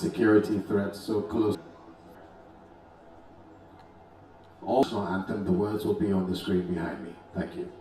security threats so close. Also, anthem, the words will be on the screen behind me. Thank you.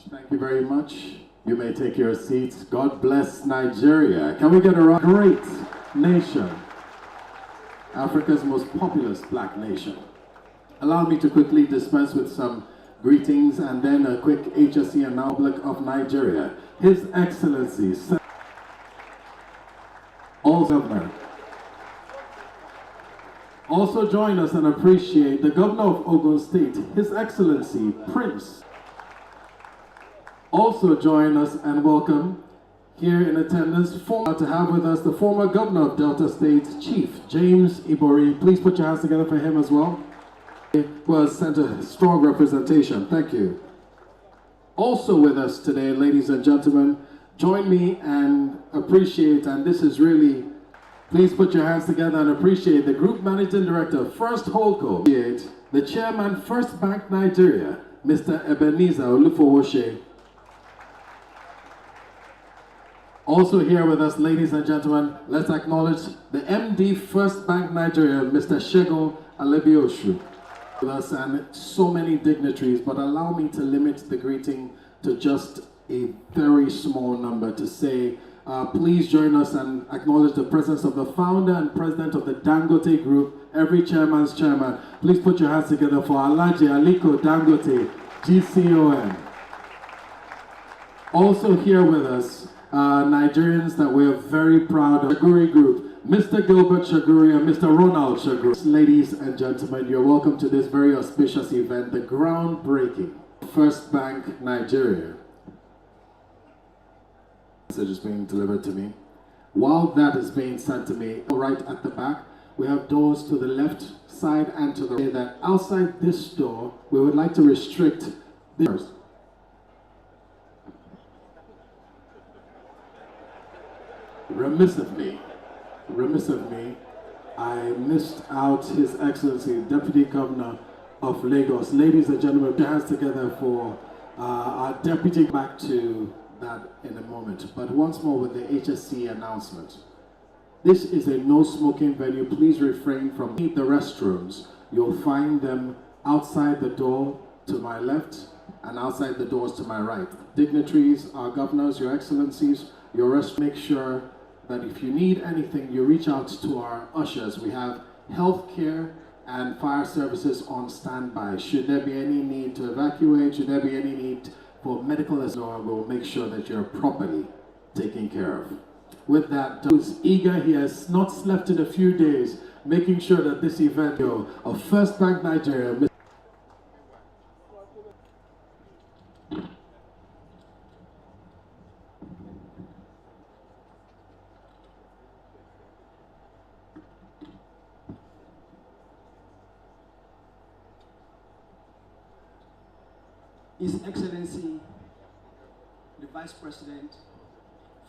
Thank you very much. You may take your seats. God bless Nigeria. Can we get a great nation? Africa's most populous black nation. Allow me to quickly dispense with some greetings and then a quick HSC and Republic of Nigeria. His Excellency, also join us and appreciate the Governor of Ogun State, His Excellency, Prince. Also join us and welcome here in attendance to have with us the former Governor of Delta State, Chief James Ibori. Please put your hands together for him as well. Who has sent a strong representation. Thank you. Also with us today, ladies and gentlemen, join me and appreciate, and this is really, please put your hands together and appreciate the Group Managing Director, First Holdco, the Chairman, FirstBank Nigeria, Mr. Ebenezer Olufowoshe. Also here with us, ladies and gentlemen, let's acknowledge the MD FirstBank Nigeria, Mr. Shegun Alebioshu, with us, and so many dignitaries, but allow me to limit the greeting to just a very small number to say, please join us and acknowledge the presence of the founder and president of the Dangote Group, every chairman's chairman. Please put your hands together for Alhaji Aliko Dangote, GCON. Also here with us, Nigerians that we are very proud of, Shaguri Group, Mr. Gilbert Shaguri and Mr. Ronald Shaguri. Ladies and gentlemen, you're welcome to this very auspicious event, the groundbreaking FirstBank Nigeria. Message is being delivered to me. While that is being sent to me, right at the back, we have doors to the left side and to the right. That outside this door, we would like to restrict this. Remiss of me, I missed out His Excellency, Deputy Governor of Lagos. Ladies and gentlemen, put your hands together for our Deputy. Back to that in a moment. But once more with the HSC announcement. This is a no smoking venue. Please refrain from the restrooms. You'll find them outside the door to my left and outside the doors to my right. Dignitaries, our governors, your excellencies, your rest. Make sure that if you need anything, you reach out to our ushers. We have healthcare and fire services on standby. Should there be any need to evacuate, should there be any need for medical assistance, we'll make sure that you're properly taken care of. With that, who's eager, he has not slept in a few days, making sure that this event of FirstBank Nigeria. His Excellency, the Vice President,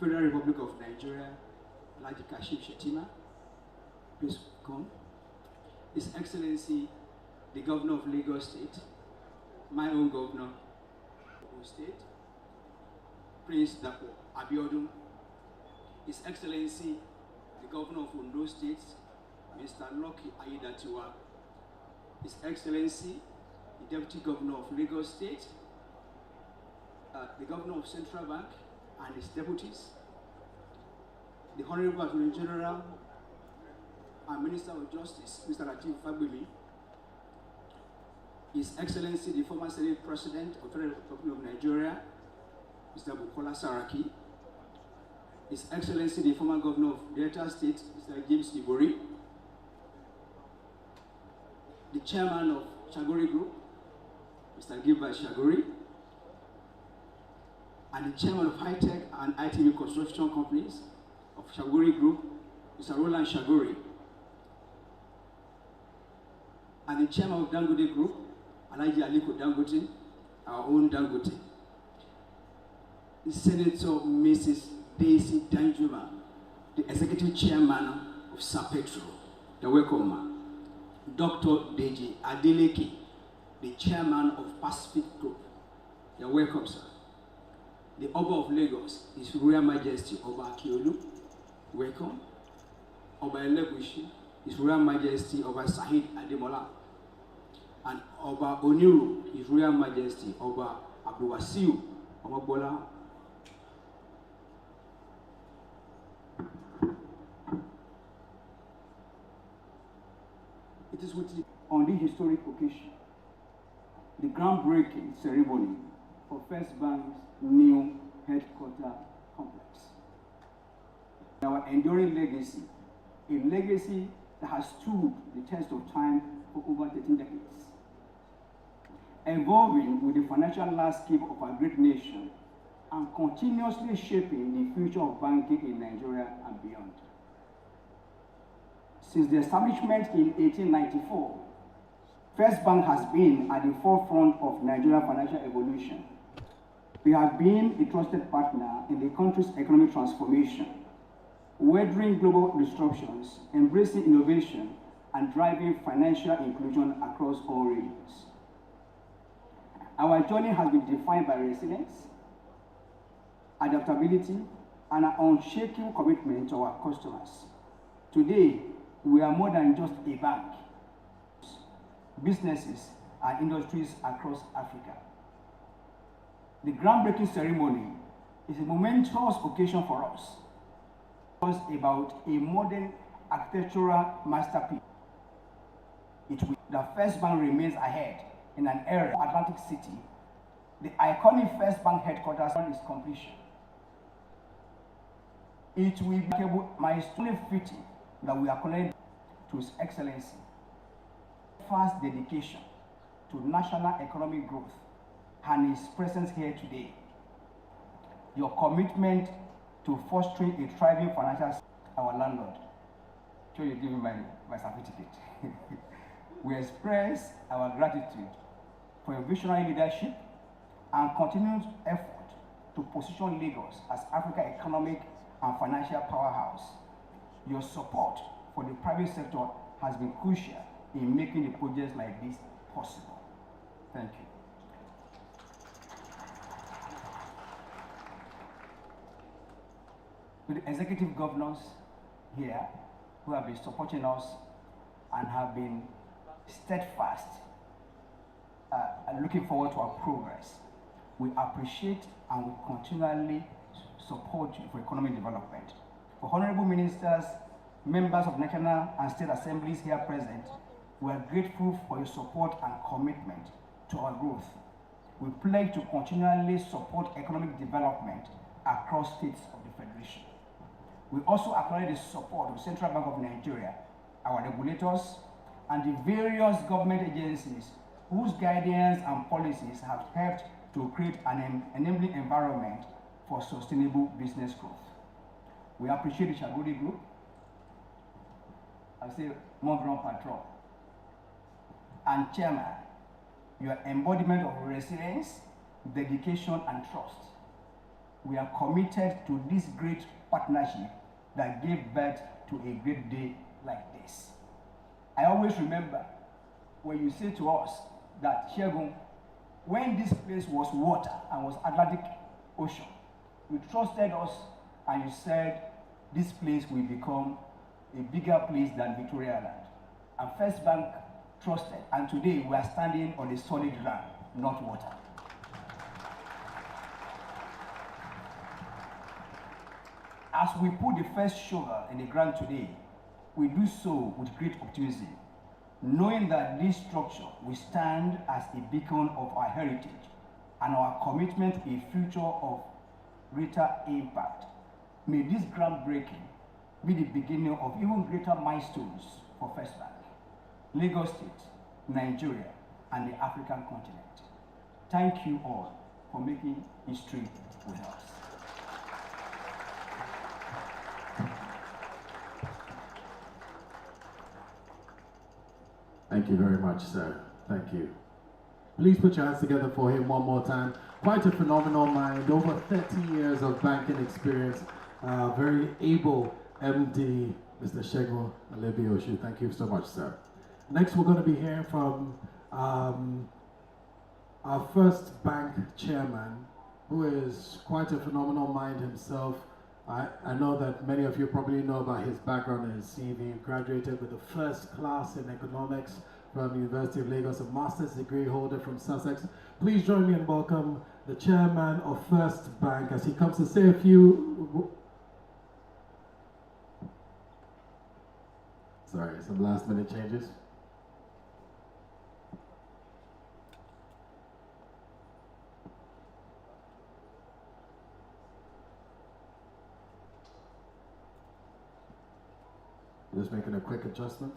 Federal Republic of Nigeria, Alhaji Kashim Shettima, please come. His Excellency, the Governor of Lagos State, my own Governor of State, Prince Dapo Abiodun, His Excellency, the Governor of Ondo State, Mr. Lucky Aiyedatiwa, His Excellency, the Deputy Governor of Lagos State, the Governor of Central Bank and his deputies, the Honorable Attorney General and Minister of Justice, Mr. Lateef Fagbemi, His Excellency, the former Senate President of the Federal Republic of Nigeria, Mr. Bukola Saraki, His Excellency, the former Governor of Delta State, Mr. James Ibori, the Chairman of Shagori Group, Mr. Gilbert Shagori, and the Chairman of High Tech and ITV Construction Companies of Shagori Group, Mr. Roland Shagori, and the Chairman of Dangote Group, Alhaji Aliko Dangote, our own Dangote, the Senator Mrs. Daisy Danjuma, the Executive Chairman of Sapetro, you're welcome, ma. Dr. Deji Adeleke, the Chairman of Pacific Group, you're welcome, sir. The Oba of Lagos, His Royal Majesty Oba Akiolu, welcome. Oba Elegushi, His Royal Majesty Oba Sahid Ademola, and Oba Oniru, His Royal Majesty Oba Abdulwasiu Omobola. It is on this historic occasion, the groundbreaking ceremony for FirstBank's new headquarter complex. Our enduring legacy, a legacy that has stood the test of time for over 13 decades, evolving with the financial landscape of our great nation and continuously shaping the future of banking in Nigeria and beyond. Since the establishment in 1894, FirstBank has been at the forefront of Nigerian financial evolution. We have been a trusted partner in the country's economic transformation, weathering global disruptions, embracing innovation, and driving financial inclusion across all regions. Our journey has been defined by resilience, adaptability, and an unshakable commitment to our customers. Today, we are more than just a bank. Businesses and industries across Africa. The groundbreaking ceremony is a momentous occasion for us. It's about a modern architectural masterpiece. The FirstBank remains ahead in an era of Atlantic City. The iconic FirstBank headquarters is completion. It will be a milestone fitting that we are connected to His Excellency. First dedication to national economic growth and his presence here today. Your commitment to fostering a thriving financial sector, our landlord. Sure, you give me my certificate. We express our gratitude for your visionary leadership and continued effort to position Lagos as Africa's economic and financial powerhouse. Your support for the private sector has been crucial in making the projects like this possible. Thank you. To the executive governors here who have been supporting us and have been steadfast and looking forward to our progress, we appreciate and we continually support you for economic development. For honorable ministers, members of national and state assemblies here present, we are grateful for your support and commitment to our growth. We pledge to continually support economic development across states of the Federation. We also acknowledge the support of the Central Bank of Nigeria, our regulators, and the various government agencies whose guidance and policies have helped to create an enabling environment for sustainable business growth. We appreciate the Shagori Group. I say, mon grand patron, and chairman, your embodiment of resilience, dedication, and trust. We are committed to this great partnership that gave birth to a great day like this. I always remember when you say to us that, Shegun, when this place was water and was Atlantic Ocean, you trusted us and you said this place will become a bigger place than Victoria Island. And FirstBank trusted, and today we are standing on a solid ground, not water. As we put the first shovel in the ground today, we do so with great optimism, knowing that this structure will stand as a beacon of our heritage and our commitment to a future of greater impact. May this groundbreaking be the beginning of even greater milestones for FirstBank, Lagos State, Nigeria, and the African continent. Thank you all for making history with us. Thank you very much, sir. Thank you. Please put your hands together for him one more time. Quite a phenomenal mind, over 30 years of banking experience. Very able MD, Mr. Shegun Alebioshu. Thank you so much, sir. Next, we're going to be hearing from our FirstBank chairman, who is quite a phenomenal mind himself. I know that many of you probably know about his background and his CV. Graduated with a first class in economics from University of Lagos, a master's degree holder from Sussex. Please join me and welcome the chairman of FirstBank as he comes to say a few... Sorry, some last minute changes. Just making a quick adjustment.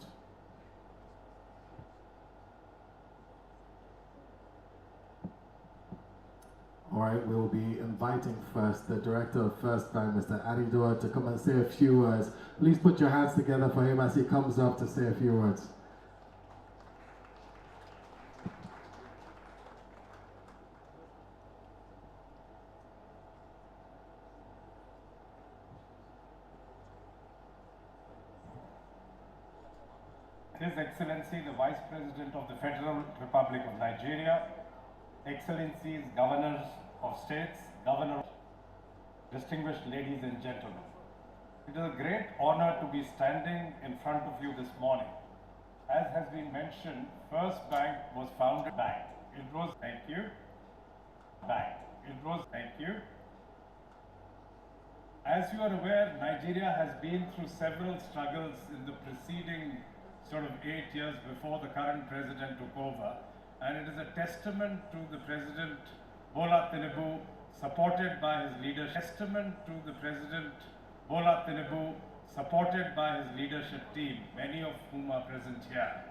All right, we'll be inviting first the director of FirstBank, Mr. Adidua, to come and say a few words. Please put your hands together for him as he comes up to say a few words. His Excellency, the Vice President of the Federal Republic of Nigeria, Excellencies, Governors of States, Governors, distinguished ladies and gentlemen. It is a great honor to be standing in front of you this morning. As has been mentioned, FirstBank was founded bank. It was, thank you, bank. It was, thank you. As you are aware, Nigeria has been through several struggles in the preceding sort of 8 years before the current president took over, and it is a testament to the President Bola Tinubu, supported by his leadership, testament to the President Bola Tinubu, supported by his leadership team, many of whom are present here,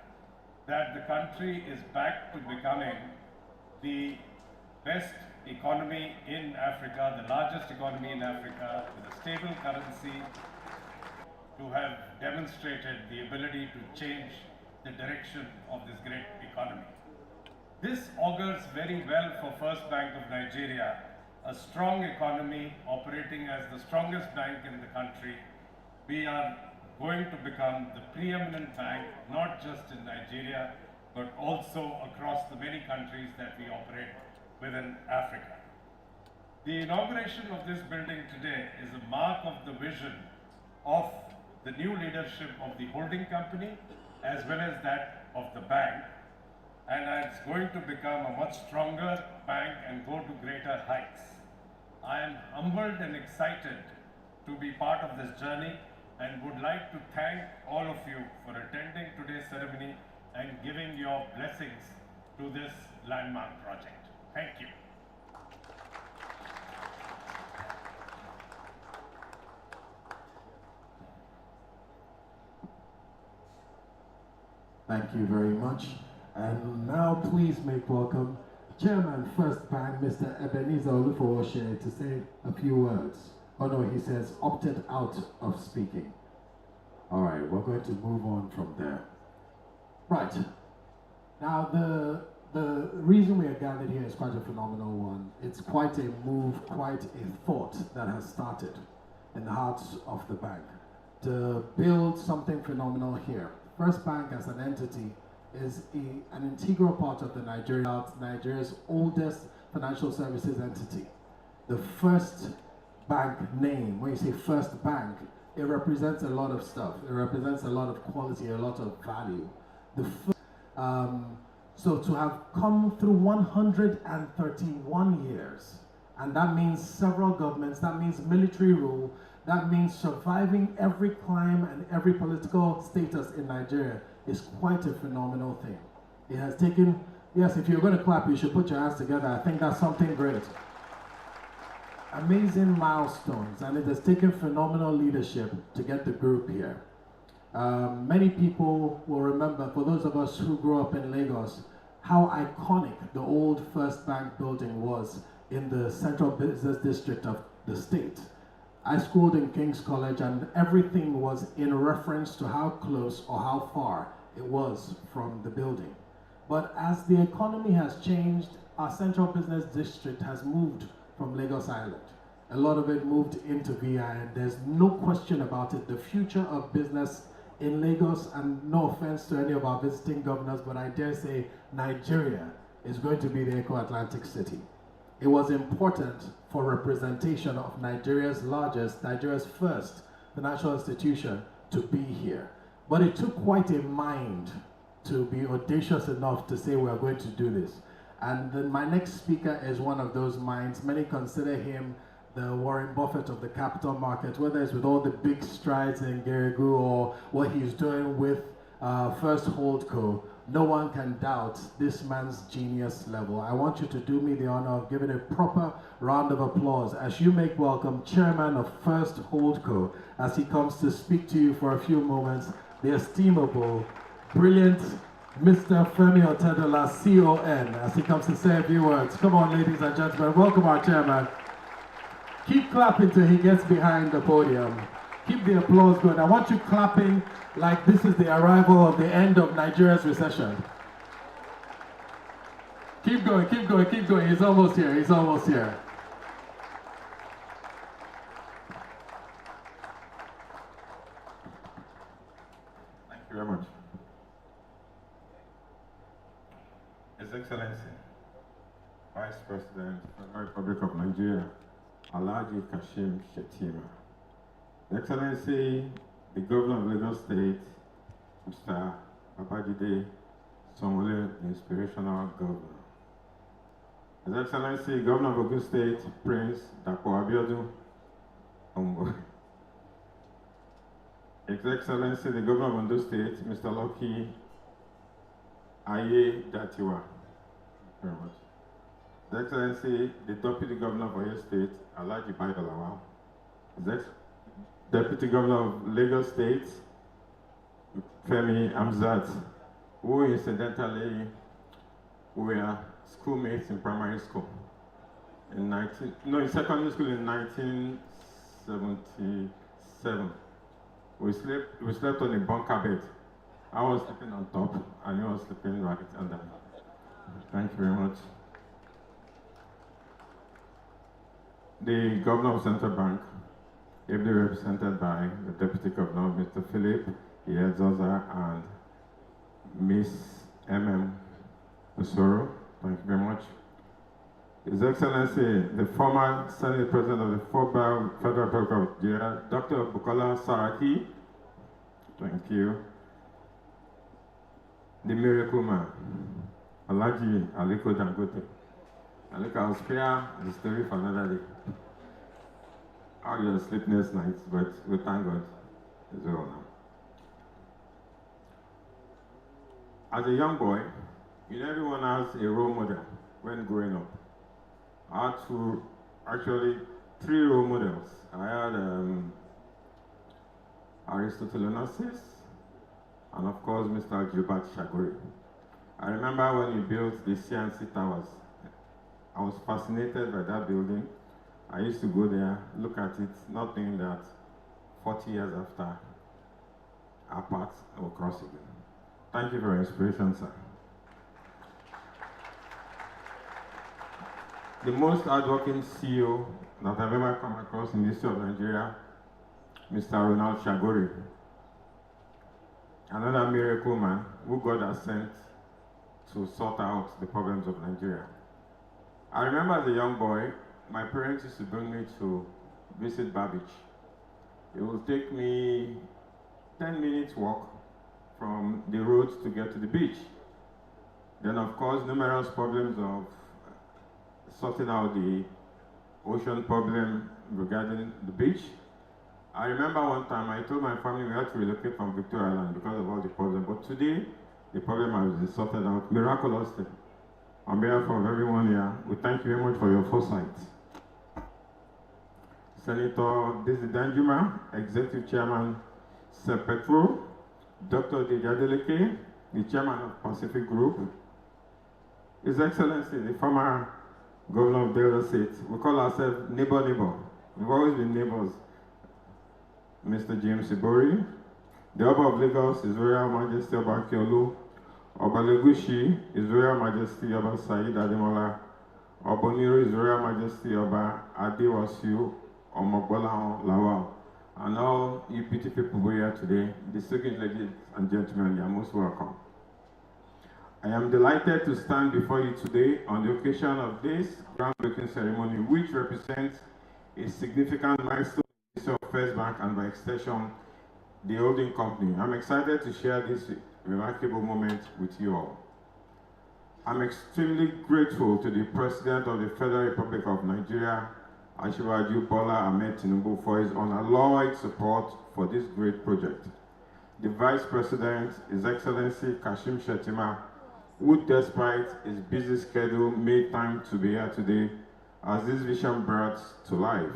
that the country is back to becoming the best economy in Africa, the largest economy in Africa, with a stable currency, to have demonstrated the ability to change the direction of this great economy. This augurs very well for FirstBank of Nigeria, a strong economy operating as the strongest bank in the country. We are going to become the preeminent bank, not just in Nigeria, but also across the many countries that we operate within Africa. The inauguration of this building today is a mark of the vision of the new leadership of the holding company as well as that of the bank, and it's going to become a much stronger bank and go to greater heights. I am humbled and excited to be part of this journey and would like to thank all of you for attending today's ceremony and giving your blessings to this landmark project. Thank you. Thank you very much. And now please make welcome Chairman FirstBank, Mr. Ebenezer Olufooshe, to say a few words. Oh no, he says opted out of speaking. All right, we're going to move on from there. Right. Now the reason we are gathered here is quite a phenomenal one. It's quite a move, quite a thought that has started in the hearts of the bank to build something phenomenal here. FirstBank as an entity is an integral part of the Nigeria's oldest financial services entity. The First Bank name, when you say First Bank, it represents a lot of stuff. It represents a lot of quality, a lot of value. So to have come through 131 years, and that means several governments, that means military rule, that means surviving every climb and every political status in Nigeria is quite a phenomenal thing. It has taken, yes, if you're going to clap, you should put your hands together. I think that's something great. Amazing milestones, and it has taken phenomenal leadership to get the group here. Many people will remember, for those of us who grew up in Lagos, how iconic the old First Bank building was in the central business district of the state. I schooled in King's College, and everything was in reference to how close or how far it was from the building. But as the economy has changed, our central business district has moved from Lagos Island. A lot of it moved into VI, and there's no question about it. The future of business in Lagos, and no offense to any of our visiting governors, but I dare say Nigeria is going to be the Eco-Atlantic city. It was important for representation of Nigeria's first financial institution to be here. But it took quite a mind to be audacious enough to say we are going to do this. And then my next speaker is one of those minds. Many consider him the Warren Buffett of the capital market, whether it's with all the big strides in Geregu or what he's doing with First Holdco. No one can doubt this man's genius level. I want you to do me the honor of giving a proper round of applause as you make welcome Chairman of First Holdco as he comes to speak to you for a few moments, the estimable, brilliant Mr. Femi Otedola, CON, as he comes to say a few words. Come on, ladies and gentlemen, welcome our chairman. Keep clapping till he gets behind the podium. Keep the applause going. I want you clapping like this is the arrival of the end of Nigeria's recession. Keep going, keep going, keep going. He's almost here, he's almost here. Thank you very much. His Excellency, Vice President of the Republic of Nigeria, Alhaji Kashim Shettima. His Excellency, the Governor of Lagos State, Mr. Babajide Sanwo-Olu, the inspirational governor. His Excellency, Governor of Ogun State, Prince Dapo Abiodun Ombo. His Excellency, the Governor of Ondo State, Mr. Lucky Aye Datiwa. Thank you very much. His Excellency, the Deputy Governor of Oyo State, Alhaji Baidalawa. His Deputy Governor of Lagos State, Femi Amzat, who incidentally were schoolmates in primary school. In secondary school in 1977. We slept on a bunker bed. I was sleeping on top, and he was sleeping right under. Thank you very much. The Governor of Central Bank, ably represented by the Deputy Governor, Mr. Philip Ihezoza, and Miss M.M. Osoro. Thank you very much. His Excellency, the former Senate President of the Federal Republic of Nigeria, Dr. Bukola Saraki. Thank you. The Miracle Man, Alhaji Aliko Dangote. Aliko, I'll spare the story for another day. All your sleepless nights, but we thank God it's well now. As a young boy, everyone has a role model when growing up. I had actually 3 role models. I had Aristotle Onassis, and of course, Mr. Gilbert Shagori. I remember when he built the CNC Towers. I was fascinated by that building. I used to go there, look at it, not knowing that 40 years after our paths will cross again. Thank you for your inspiration, sir. The most hardworking CEO that I've ever come across in the history of Nigeria, Mr. Ronald Shagori. another miracle man who God has sent to sort out the problems of Nigeria. I remember as a young boy, my parents used to bring me to visit Bar Beach. It would take me 10 minutes walk from the road to get to the beach. Then of course, numerous problems of sorting out the ocean problem regarding the beach. I remember one time I told my family we had to relocate from Victoria Island because of all the problems. But today, the problem has been sorted out miraculously. On behalf of everyone here, we thank you very much for your foresight. Senator Desi Danjuma, Executive Chairman, Sepetro, Dr. Dejadeleke, the Chairman of Pacific Group, His Excellency, the former Governor of Delta State. We call ourselves neighbor. We've always been neighbors. Mr. James Ibori, the Oba of Lagos, His Royal Majesty Oba Akiolu, Oba Legushi, His Royal Majesty Oba Said Ademola, Oboniro, His Royal Majesty Oba Adewasiu Omogbola Lawal, and all you beautiful people here today, distinguished ladies and gentlemen, you are most welcome. I am delighted to stand before you today on the occasion of this groundbreaking ceremony, which represents a significant milestone of FirstBank and by extension, the holding company. I'm excited to share this remarkable moment with you all. I'm extremely grateful to the President of the Federal Republic of Nigeria, Asiwaju Bola Ahmed Tinubu, for his unalloyed support for this great project. The Vice President, His Excellency Kashim Shettima, who despite his busy schedule made time to be here today as this vision brought to life.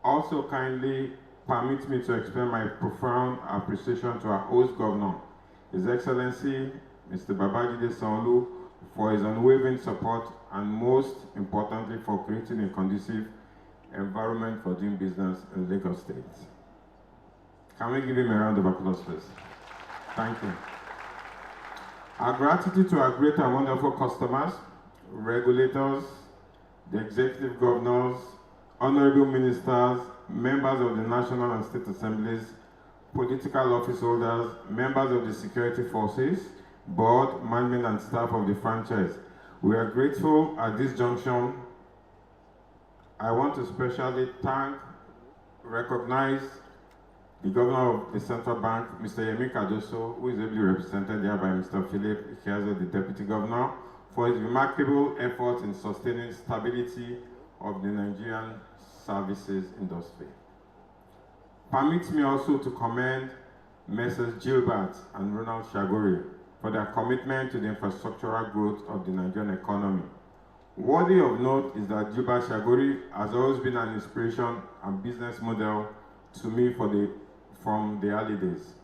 Also kindly permit me to express my profound appreciation to our host governor, His Excellency Mr. Babajide Sanwo-Olu, for his unwavering support and most importantly for creating a conducive environment for doing business in Lagos State. Can we give him a round of applause, please? Thank you. Our gratitude to our great and wonderful customers, regulators, the executive governors, honorable ministers, members of the National and State Assemblies, political office holders, members of the security forces, board, management and staff of the franchise. We are grateful at this junction. I want to especially recognize the Governor of the Central Bank, Mr. Yemi Cardoso, who is ably represented here by Mr. Philip Iheazo, the Deputy Governor, for his remarkable efforts in sustaining stability of the Nigerian services industry. Permit me also to commend Messrs. Gilbert and Ronald Shagori for their commitment to the infrastructural growth of the Nigerian economy. Worthy of note is that Gilbert Shagori has always been an inspiration and business model to me from the early days.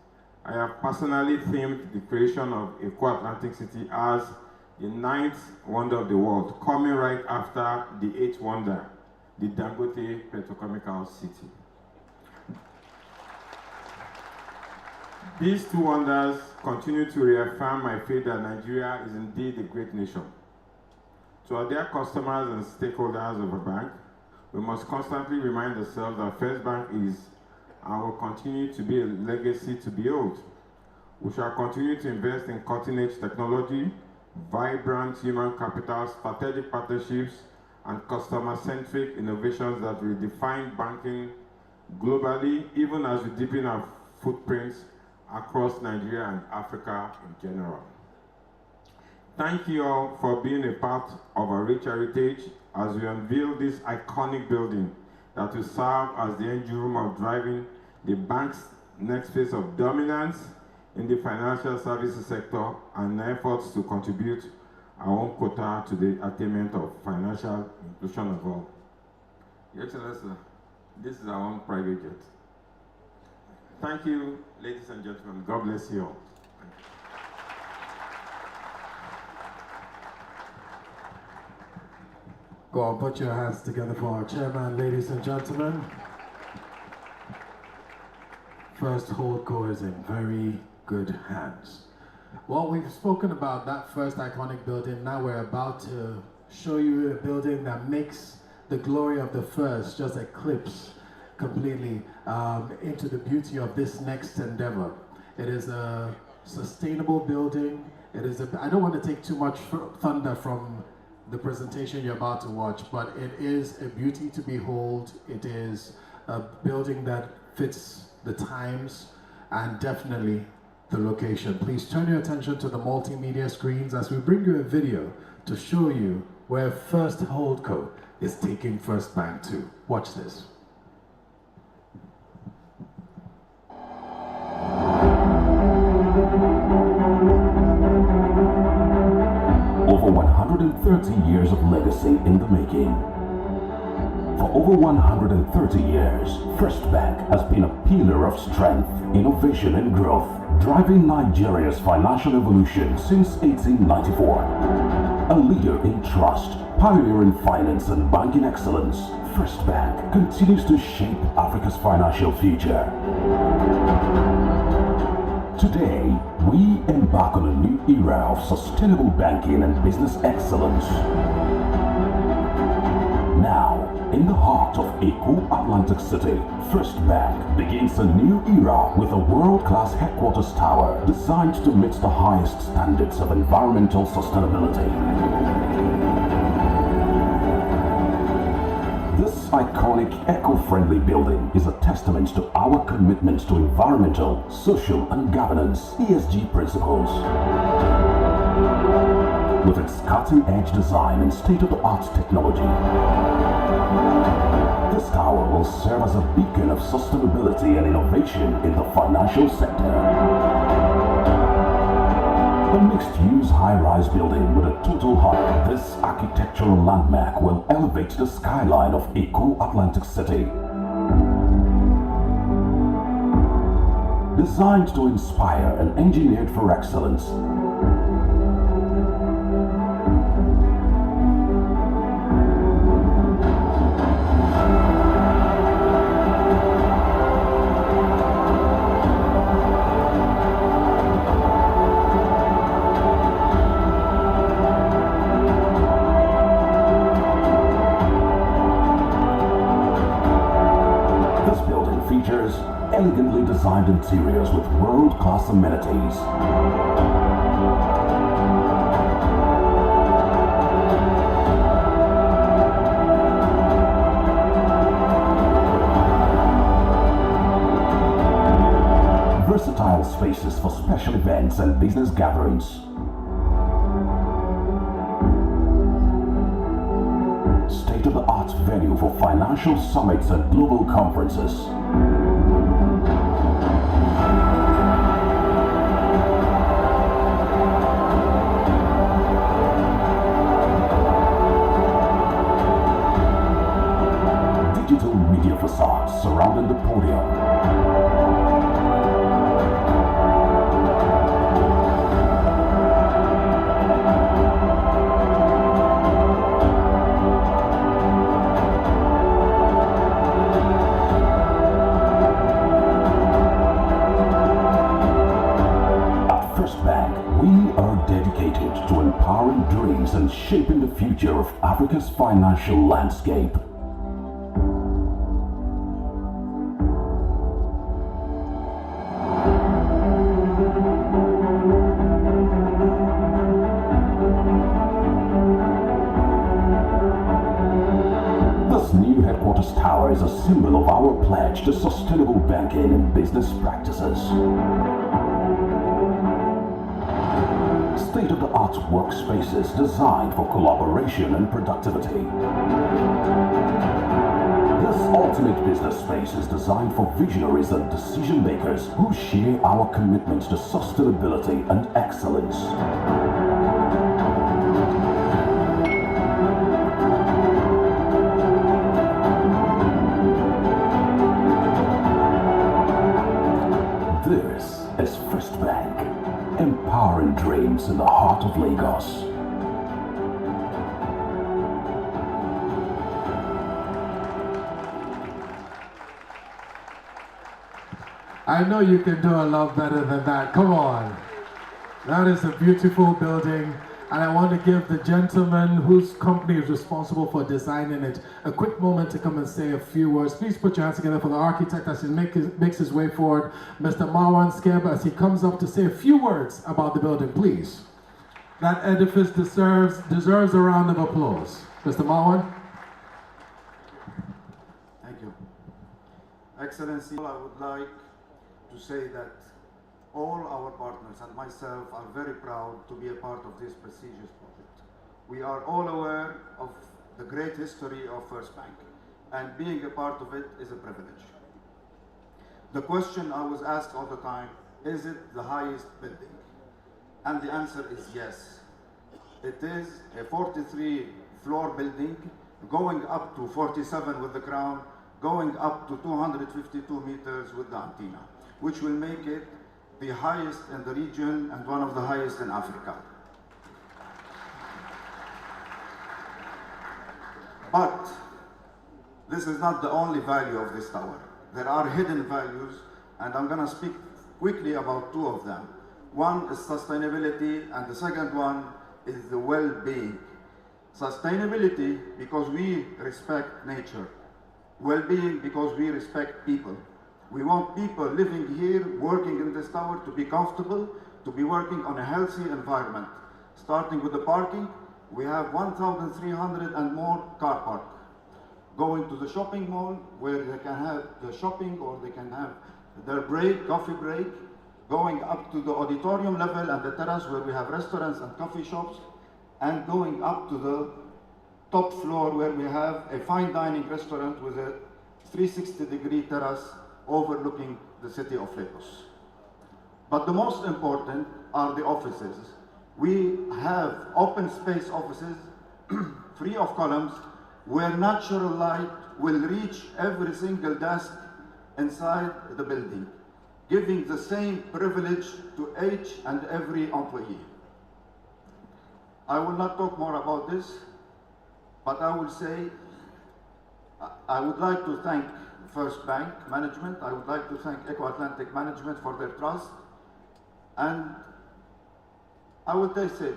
I have personally themed the creation of Eko Atlantic City as the 9th wonder of the world, coming right after the 8th wonder, the Dangote Petrochemical City. These two wonders continue to reaffirm my faith that Nigeria is indeed a great nation. To our dear customers and stakeholders of a bank, we must constantly remind ourselves that FirstBank is and will continue to be a legacy to behold. We shall continue to invest in cutting-edge technology, vibrant human capital, strategic partnerships, and customer-centric innovations that will define banking globally, even as we deepen our footprints across Nigeria and Africa in general. Thank you all for being a part of our rich heritage as we unveil this iconic building that will serve as the engine room of driving the bank's next phase of dominance in the financial services sector and efforts to contribute our own quota to the attainment of financial inclusion of all. Your Excellency, this is our own private jet. Thank you, ladies and gentlemen. God bless you all. Go on, put your hands together for our chairman, ladies and gentlemen. First Holdco is in very good hands. Well, we've spoken about that first iconic building. Now we're about to show you a building that makes the glory of the first just eclipse completely into the beauty of this next endeavor. It is a sustainable building. It is I don't want to take too much thunder from the presentation you're about to watch, but it is a beauty to behold. It is a building that fits the times and definitely the location. Please turn your attention to the multimedia screens as we bring you a video to show you where First Holdco is taking FirstBank to. Watch this. Over 130 years of legacy in the making. For over 130 years, FirstBank has been a pillar of strength, innovation and growth, driving Nigeria's financial evolution since 1894. A leader in trust, pioneer in finance and banking excellence, FirstBank continues to shape Africa's financial future. Today, we embark on a new era of sustainable banking and business excellence. Now, in the heart of Eko Atlantic City, FirstBank begins a new era with a world-class headquarters tower designed to meet the highest standards of environmental sustainability. This iconic eco-friendly building is a testament to our commitment to environmental, social and governance (ESG) principles. With its cutting-edge design and state-of-the-art technology, this tower will serve as a beacon of sustainability and innovation in the financial sector. A mixed-use high-rise building with a total height, this architectural landmark will elevate the skyline of Eko Atlantic City. Designed to inspire and engineered for excellence, features elegantly designed interiors with world-class amenities. Versatile spaces for special events and business gatherings. State-of-the-art venue for financial summits and global conferences. Digital media facades surrounding the podium. We are dedicated to empowering dreams and shaping the future of Africa's financial landscape. This new headquarters tower is a symbol of our pledge to sustainable banking and business practices. State-of-the-art workspaces designed for collaboration and productivity. This ultimate business space is designed for visionaries and decision makers who share our commitment to sustainability and excellence. This is FirstBank, empowering dreams in the heart of Lagos. I know you can do a lot better than that. Come on. That is a beautiful building. And I want to give the gentleman whose company is responsible for designing it a quick moment to come and say a few words. Please put your hands together for the architect as he makes his way forward, Mr. Marwan Skeb, as he comes up to say a few words about the building, please. That edifice deserves a round of applause. Mr. Marwan. Thank you. Excellency, I would like to say that all our partners and myself are very proud to be a part of this prestigious project. We are all aware of the great history of FirstBank, and being a part of it is a privilege. The question I was asked all the time, is it the highest building? And the answer is yes. It is a 43-floor building, going up to 47 with the crown, going up to 252 meters with the antenna, which will make it the highest in the region and one of the highest in Africa. But this is not the only value of this tower. There are hidden values, and I'm going to speak quickly about two of them. One is sustainability, and the second one is the well-being. Sustainability, because we respect nature. Well-being, because we respect people. We want people living here, working in this tower, to be comfortable, to be working on a healthy environment. Starting with the parking, we have 1,300 and more car park. Going to the shopping mall, where they can have the shopping or they can have their break, coffee break. Going up to the auditorium level and the terrace, where we have restaurants and coffee shops. And going up to the top floor, where we have a fine dining restaurant with a 360-degree terrace overlooking the city of Lagos. But the most important are the offices. We have open space offices, free of columns, where natural light will reach every single desk inside the building, giving the same privilege to each and every employee. I will not talk more about this, but I will say, I would like to thank FirstBank management. I would like to thank Eco-Atlantic management for their trust. And I will taste it.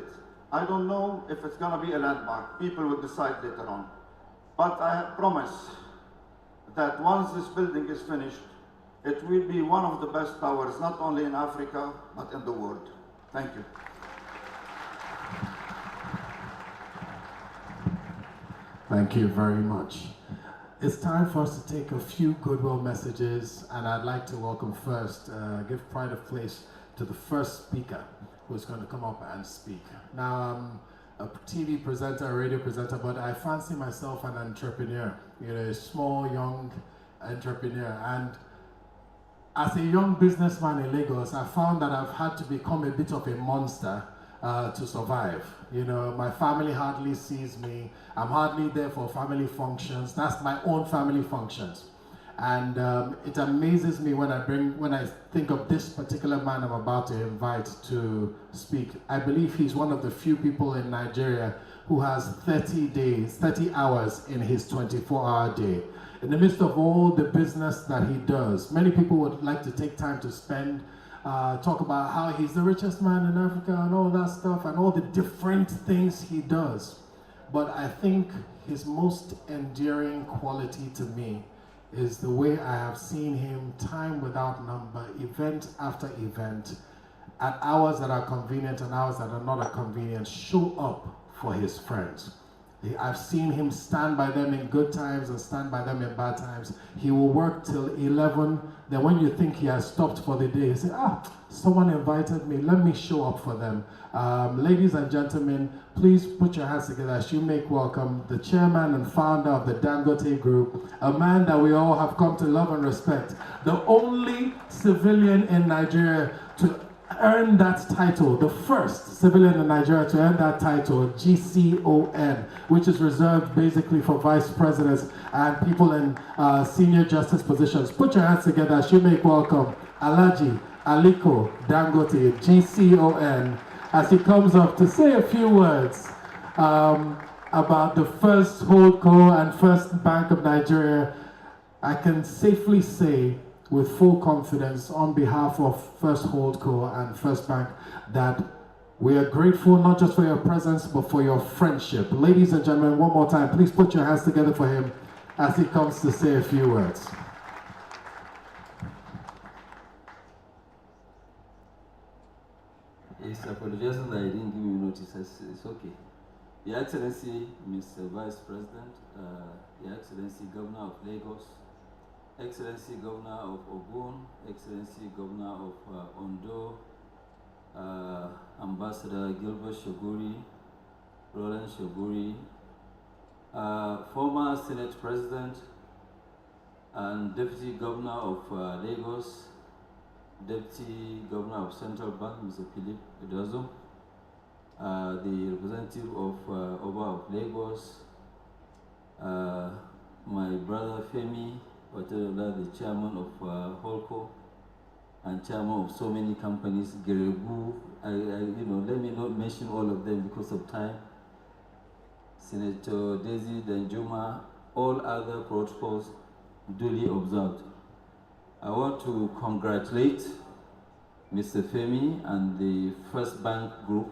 I don't know if it's going to be a landmark. People will decide later on. But I promise that once this building is finished, it will be one of the best towers, not only in Africa, but in the world. Thank you. Thank you very much. It's time for us to take a few Goodwill messages, and I'd like to welcome first, give pride of place to the first speaker who's going to come up and speak. Now, I'm a TV presenter, a radio presenter, but I fancy myself an entrepreneur, a small, young entrepreneur. And as a young businessman in Lagos, I found that I've had to become a bit of a monster to survive. My family hardly sees me. I'm hardly there for family functions. That's my own family functions. And it amazes me when I think of this particular man I'm about to invite to speak. I believe he's one of the few people in Nigeria who has 30 hours in his 24-hour day. In the midst of all the business that he does, many people would like to take time to spend talk about how he's the richest man in Africa and all that stuff and all the different things he does. But I think his most endearing quality to me is the way I have seen him time without number, event after event, at hours that are convenient and hours that are not convenient, show up for his friends. I've seen him stand by them in good times and stand by them in bad times. He will work till 11. Then when you think he has stopped for the day, he says, someone invited me, let me show up for them. Ladies and gentlemen, please put your hands together as you make welcome the chairman and founder of the Dangote Group, a man that we all have come to love and respect, the only civilian in Nigeria to earn that title, the first civilian in Nigeria to earn that title, GCON, which is reserved basically for vice presidents and people in senior justice positions. Put your hands together as you make welcome Alhaji Aliko Dangote, GCON, as he comes up to say a few words about the First Holdco and First Bank of Nigeria. I can safely say with full confidence on behalf of First Holdco and First Bank that We are grateful not just for your presence, but for your friendship. Ladies and gentlemen, one more time, please put your hands together for him as he comes to say a few words. It's apologizing that I didn't give you notice. It's okay. Your Excellency, Mr. Vice President, Your Excellency, Governor of Lagos, Excellency, Governor of Ogun, Excellency, Governor of Ondo, Ambassador Gilbert Shoguri, Roland Shoguri, former Senate President and Deputy Governor of Lagos, Deputy Governor of Central Bank, Mr. Philip Edozo, the representative of Oba of Lagos, my brother Femi Otedola, the chairman of Holco and chairman of so many companies, Gerebu, let me not mention all of them because of time. Senator Daisy Danjuma, all other protocols duly observed. I want to congratulate Mr. Femi and the FirstBank Group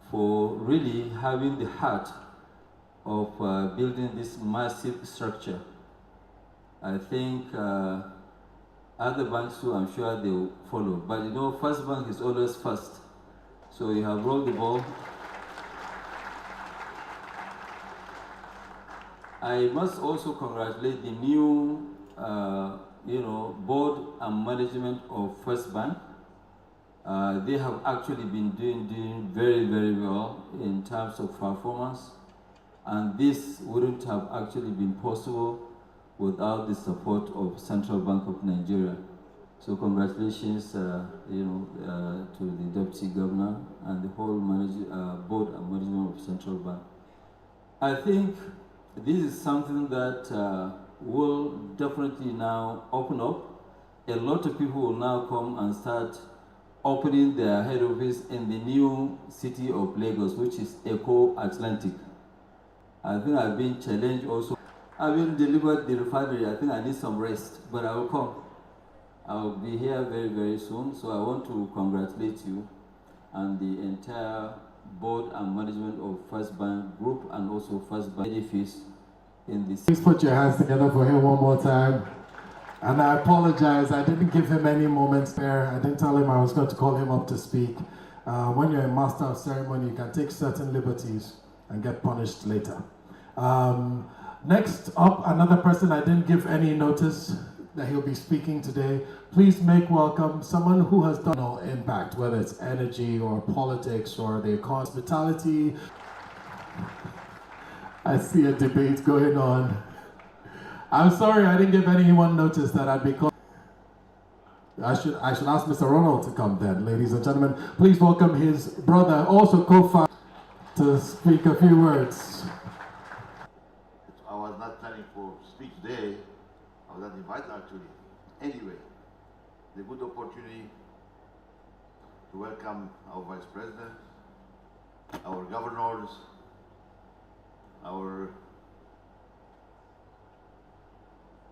for really having the heart of building this massive structure. I think other banks too, I'm sure they will follow. But you know, FirstBank is always first. So you have rolled the ball. I must also congratulate the new board and management of FirstBank. They have actually been doing very, very well in terms of performance, and this wouldn't have actually been possible without the support of Central Bank of Nigeria. So congratulations, to the Deputy Governor and the whole board and management of Central Bank. I think this is something that will definitely now open up. A lot of people will now come and start opening their head office in the new city of Lagos, which is Eco Atlantic. I think I've been challenged also. I've been delivered the refinery. I think I need some rest, but I will come. I'll be here very, very soon. So I want to congratulate you and the entire board and management of FirstBank Group and also FirstBank edifice in this. Please put your hands together for him one more time. And I apologize, I didn't give him any moments there. I didn't tell him I was going to call him up to speak. When you're a master of ceremony, you can take certain liberties and get punished later. Next up, another person I didn't give any notice that he'll be speaking today. Please make welcome someone who has done no impact, whether it's energy or politics or the hospitality. I see a debate going on. I'm sorry I didn't give anyone notice that I'd be called. I should ask Mr. Ronald to come then, ladies and gentlemen. Please welcome his brother, also co-founder, to speak a few words. I was not planning for speech today. I was not invited actually. Anyway, the good opportunity to welcome our Vice President, our governors, our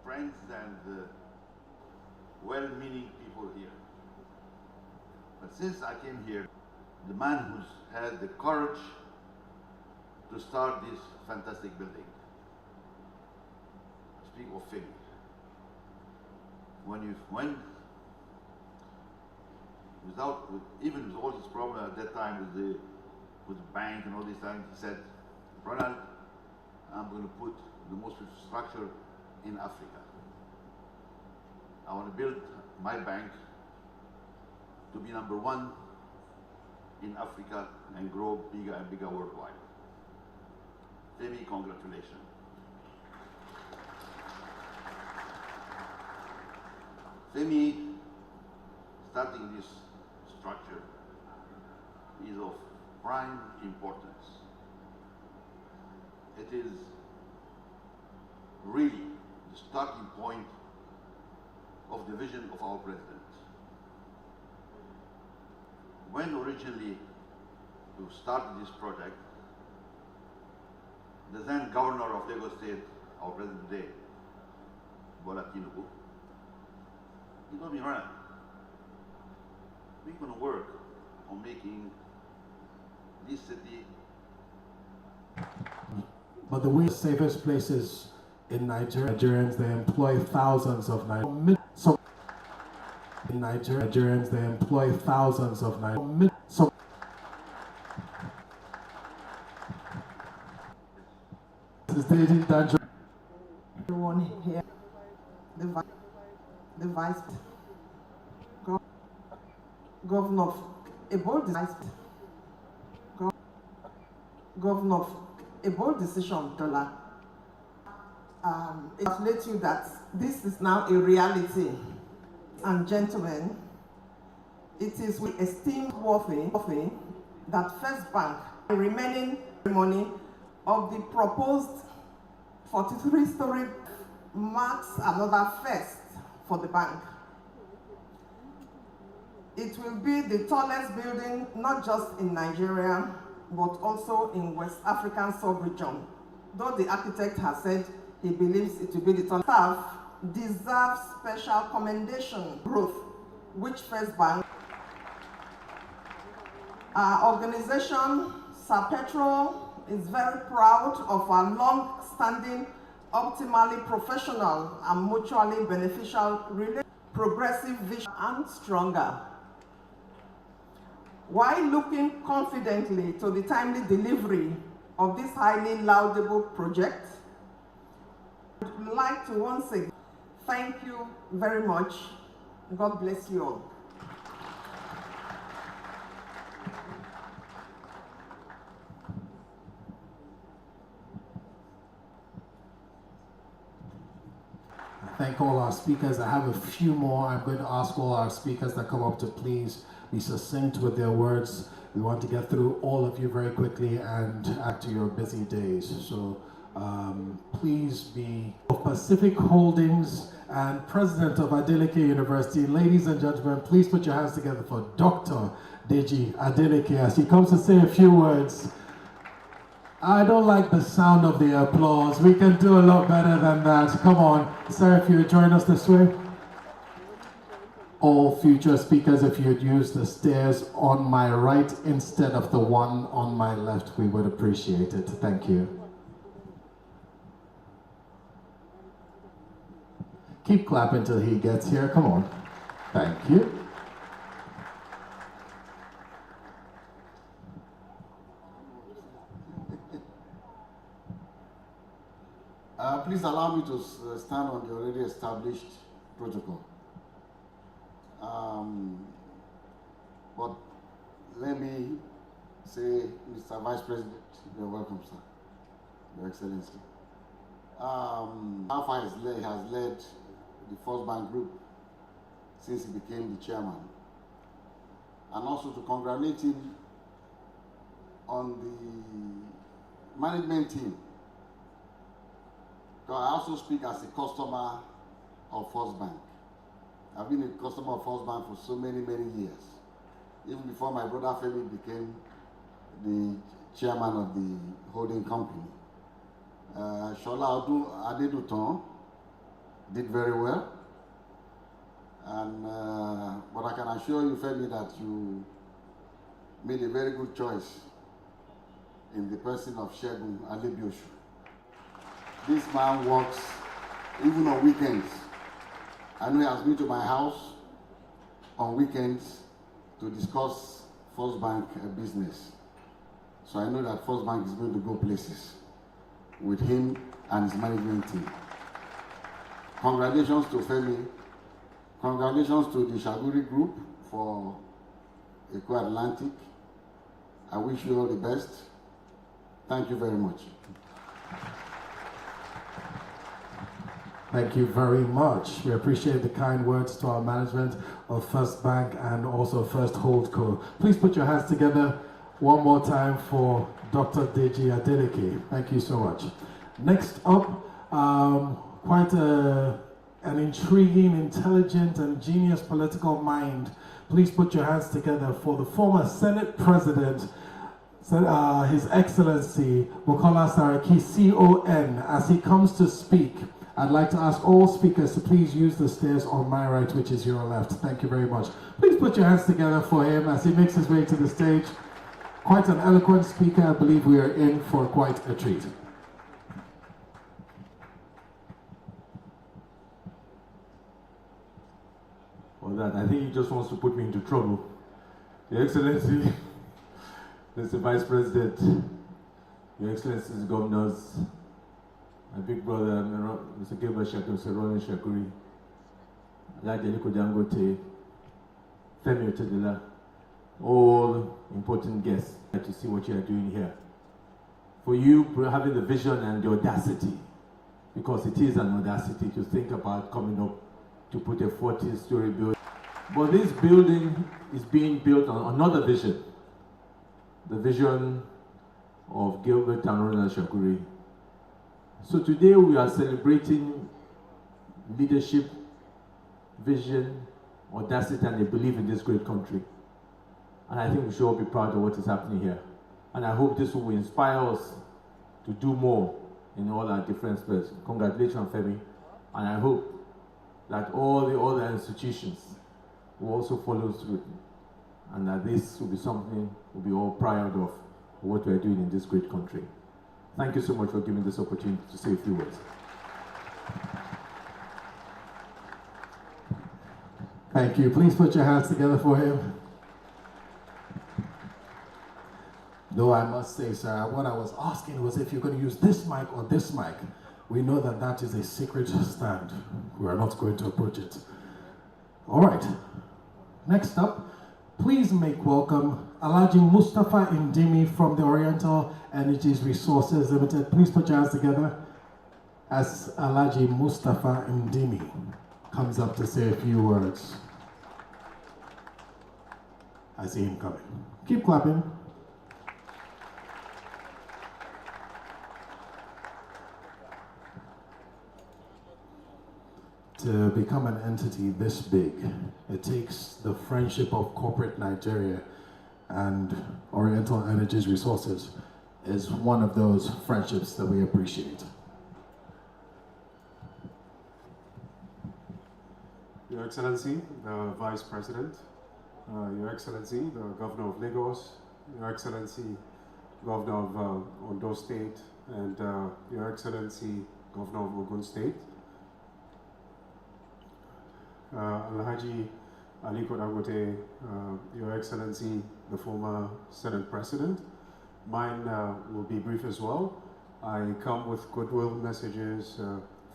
friends and well-meaning people here. But since I came here, the man who's had the courage to start this fantastic building, I speak of Femi. Even with all his problems at that time with the bank and all these things, he said, Ronald, I'm going to put the most infrastructure in Africa. I want to build my bank to be #1 in Africa and grow bigger and bigger worldwide. Femi, congratulations. Femi, starting this structure is of prime importance. It is really the starting point of the vision of our president. When originally we started this project, the then governor of Lagos State, our president today, Bola Tinubu, he told me, Ronald, we're going to work on making this city. But the safest places in Nigeria, Nigerians, they employ thousands of Nigerians. So in Nigeria, Nigerians, they employ thousands of Nigerians. So everyone here, the vice governor, a bold governor, a bold decision, Dola. It lets you that this is now a reality. And gentlemen, it is with esteemed worthy that FirstBank, the remaining money of the proposed 43-story marks another first for the bank. It will be the tallest building, not just in Nigeria, but also in West African sub-region. Though the architect has said he believes it will be the tallest, staff deserves special commendation growth, which FirstBank, our organization, Sapetro, is very proud of our long-standing, optimally professional and mutually beneficial relationship, progressive vision, and stronger. While looking confidently to the timely delivery of this highly laudable project, I would like to once again thank you very much. God bless you all. Thank all our speakers. I have a few more. I'm going to ask all our speakers that come up to please be succinct with their words. We want to get through all of you very quickly and add to your busy days. So please be Pacific Holdings and President of Adeleke University. Ladies and gentlemen, please put your hands together for Dr. Deji Adeleke as he comes to say a few words. I don't like the sound of the applause. We can do a lot better than that. Come on, sir, if you would join us this way. All future speakers, if you'd use the stairs on my right instead of the one on my left, we would appreciate it. Thank you. Keep clapping till he gets here. Come on. Thank you. Please allow me to stand on the already established protocol. But let me say, Mr. Vice President, you're welcome, sir, Your Excellency. Alpha has led the FirstBank Group since he became the chairman. And also to congratulate him on the management team. I also speak as a customer of FirstBank. I've been a customer of FirstBank for so many years. Even before my brother Femi became the chairman of the holding company. Shola Adeduton did very well. And but I can assure you, Femi, that you made a very good choice in the person of Shegun Alebioshu. This man works even on weekends. I know he has been to my house on weekends to discuss FirstBank business. So I know that FirstBank is going to go places with him and his management team. Congratulations to Femi. Congratulations to the Shaguri Group for Eco Atlantic. I wish you all the best. Thank you very much. Thank you very much. We appreciate the kind words to our management of FirstBank and also First Holdco. Please put your hands together one more time for Dr. Deji Adeleke. Thank you so much. Next up, quite an intriguing, intelligent, and genius political mind. Please put your hands together for the former Senate President, His Excellency Bukola Saraki, CON, as he comes to speak. I'd like to ask all speakers to please use the stairs on my right, which is your left. Thank you very much. Please put your hands together for him as he makes his way to the stage. Quite an eloquent speaker. I believe we are in for quite a treat. Or that, I think he just wants to put me into trouble. Your Excellency, Mr. Vice President, Your Excellencies, Governors, my big brother, Mr. Gilbert Shakuri, Mr. Roland Shakuri, Alajeliko Dangote, Femi Otedela, all important guests to see what you are doing here. For you having the vision and the audacity, because it is an audacity to think about coming up to put a 40-story building. But this building is being built on another vision, the vision of Gilbert and Roland Shakuri. So today we are celebrating leadership, vision, audacity, and a belief in this great country. And I think we should all be proud of what is happening here. And I hope this will inspire us to do more in all our different spheres. Congratulations, Femi. And I hope that all the other institutions will also follow through, and that this will be something we'll be all proud of what we're doing in this great country. Thank you so much for giving this opportunity to say a few words. Thank you. Please put your hands together for him. Though I must say, sir, what I was asking was if you're going to use this mic or this mic. We know that that is a secret stand. We are not going to approach it. All right. Next up, please make welcome Alhaji Mustafa Ndimi from the Oriental Energies Resources Limited. Please put your hands together as Alhaji Mustafa Ndimi comes up to say a few words. I see him coming. Keep clapping. To become an entity this big, it takes the friendship of corporate Nigeria, and Oriental Energies Resources is one of those friendships that we appreciate. Your Excellency, the Vice President, Your Excellency, the Governor of Lagos, Your Excellency, Governor of Ondo State, and Your Excellency, Governor of Ogun State, Alhaji Aliko Dangote, Your Excellency, the former Senate President. Mine will be brief as well. I come with goodwill messages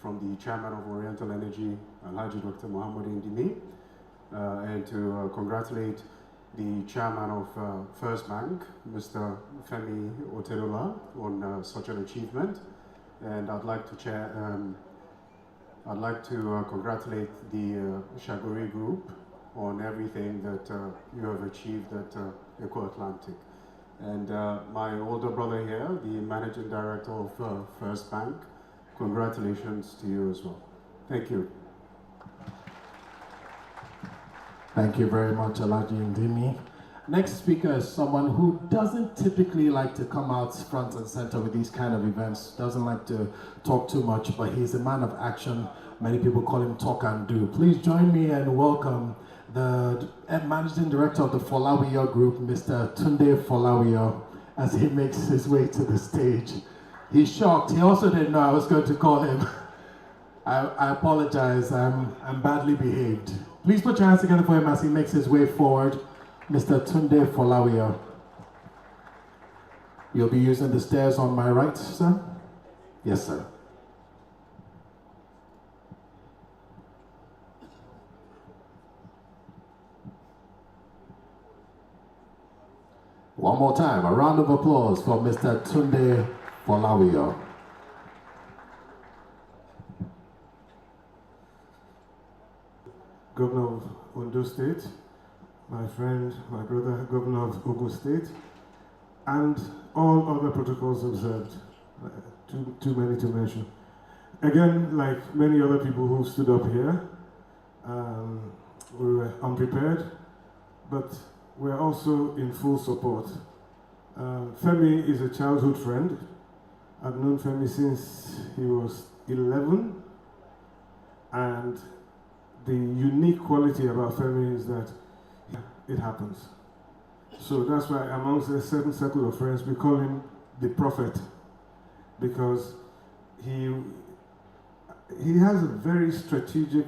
from the Chairman of Oriental Energy, Alhaji Dr. Muhammad Ndimi, and to congratulate the Chairman of FirstBank, Mr. Femi Otedola, on such an achievement. And I'd like to congratulate the Shagori Group on everything that you have achieved at Eco Atlantic. And my older brother here, the Managing Director of FirstBank, congratulations to you as well. Thank you. Thank you very much, Alhaji Ndimi. Next speaker is someone who doesn't typically like to come out front and center with these kind of events, doesn't like to talk too much, but he's a man of action. Many people call him Talk and Do. Please join me and welcome the Managing Director of the Folawiyo Group, Mr. Tunde Folawiyo, as he makes his way to the stage. He's shocked. He also didn't know I was going to call him. I apologize. I'm badly behaved. Please put your hands together for him as he makes his way forward. Mr. Tunde Folawiyo. You'll be using the stairs on my right, sir? Yes, sir. One more time, a round of applause for Mr. Tunde Folawiyo. Governor of Ondo State, my friend, my brother, Governor of Ogun State, and all other protocols observed. Too many to mention. Again, like many other people who stood up here, we were unprepared, but we're also in full support. Femi is a childhood friend. I've known Femi since he was 11, and the unique quality about Femi is that it happens. So that's why amongst a certain circle of friends, we call him the prophet, because he has a very strategic,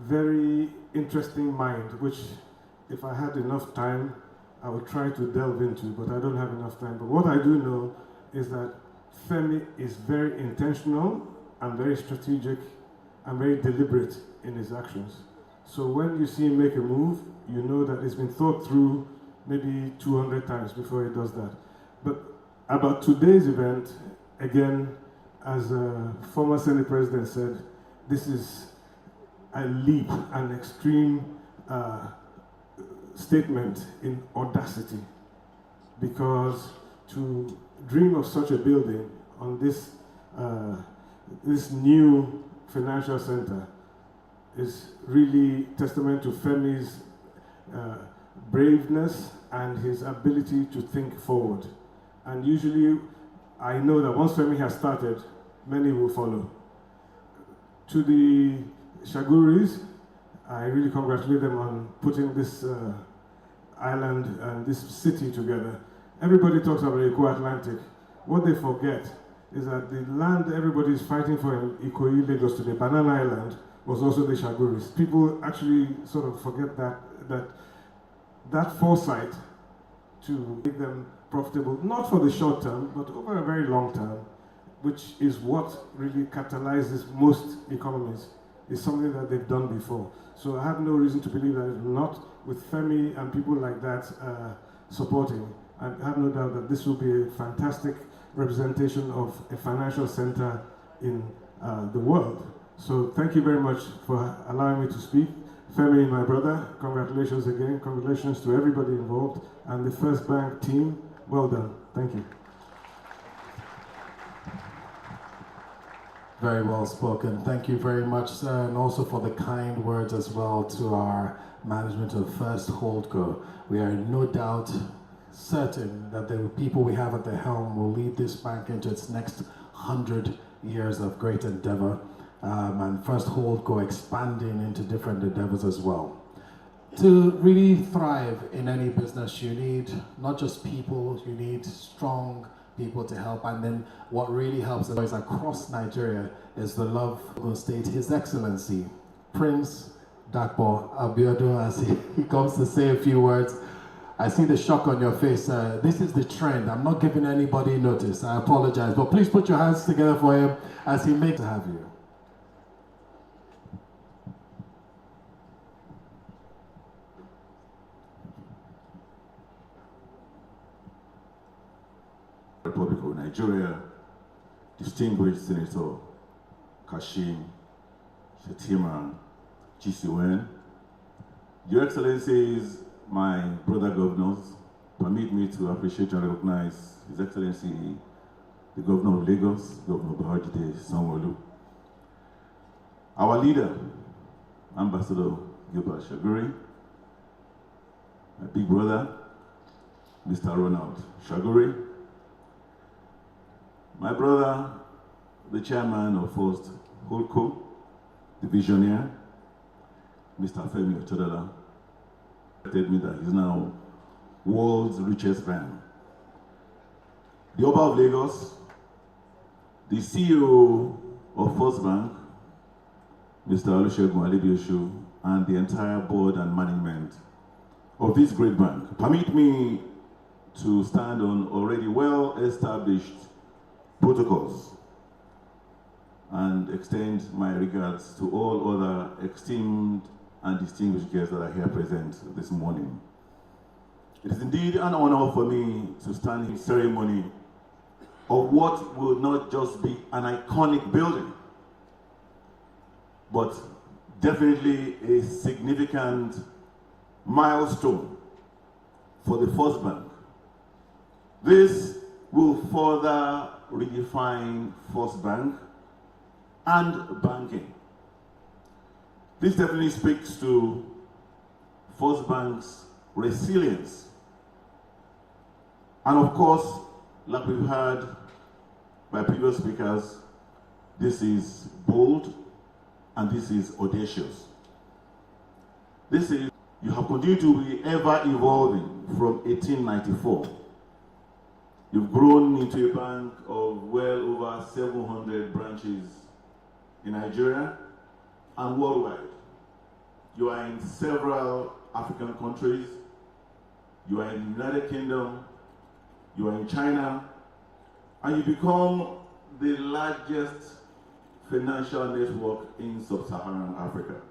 very interesting mind, which if I had enough time, I would try to delve into, but I don't have enough time. But what I do know is that Femi is very intentional and very strategic and very deliberate in his actions. So when you see him make a move, you know that it's been thought through maybe 200 times before he does that. But about today's event, again, as a former Senate President said, this is a leap, an extreme statement in audacity, because to dream of such a building on this this new financial center is really testament to Femi's braveness and his ability to think forward. And usually, I know that once Femi has started, many will follow. To the Shaguris, I really congratulate them on putting this island and this city together. Everybody talks about Eko Atlantic. What they forget is that the land everybody is fighting for in Ikoyi, Lagos today, Banana Island, was also the Shaguris. People actually sort of forget that foresight to make them profitable, not for the short term, but over a very long term, which is what really catalyzes most economies, is something that they've done before. So I have no reason to believe that it will not, with Femi and people like that supporting. I have no doubt that this will be a fantastic representation of a financial center in the world. So thank you very much for allowing me to speak. Femi, my brother, congratulations again. Congratulations to everybody involved and the FirstBank team. Well done. Thank you. Very well spoken. Thank you very much, sir, and also for the kind words as well to our management of First Holdco. We are no doubt certain that the people we have at the helm will lead this bank into its next 100 years of great endeavor, and First Holdco expanding into different endeavors as well. To really thrive in any business, you need not just people, you need strong people to help, and then what really helps is across Nigeria is the love of the state, His Excellency Prince Dakpo Abiodun, as he comes to say a few words. I see the shock on your face. This is the trend. I'm not giving anybody notice. I apologize, but please put your hands together for him as he makes to have you. Republic of Nigeria, distinguished Senator Kashim Shettima GCN, Your Excellencies, my brother governors, permit me to appreciate and recognize His Excellency, the Governor of Lagos, Governor Babajide Sanwo-Olu, our leader, Ambassador Gilbert Shaguri, my big brother, Mr. Ronald Shaguri, my brother, the chairman of First Holdco, the visionary, Mr. Femi Otedola, told me that he's now world's richest man. The Oba of Lagos, the CEO of FirstBank, Mr. Olusegun Alebiosu, and the entire board and management of this great bank. Permit me to stand on already well-established protocols and extend my regards to all other esteemed and distinguished guests that are here present this morning. It is indeed an honor for me to stand in ceremony of what will not just be an iconic building, but definitely a significant milestone for the FirstBank. This will further redefine FirstBank and banking. This definitely speaks to FirstBank's resilience. And of course, like we've heard by previous speakers, this is bold and this is audacious. This is, you have continued to be ever evolving. from 1894. You've grown into a bank of well over 700 branches in Nigeria and worldwide. You are in several African countries. You are in the United Kingdom. You are in China. And you become the largest financial network in sub-Saharan Africa.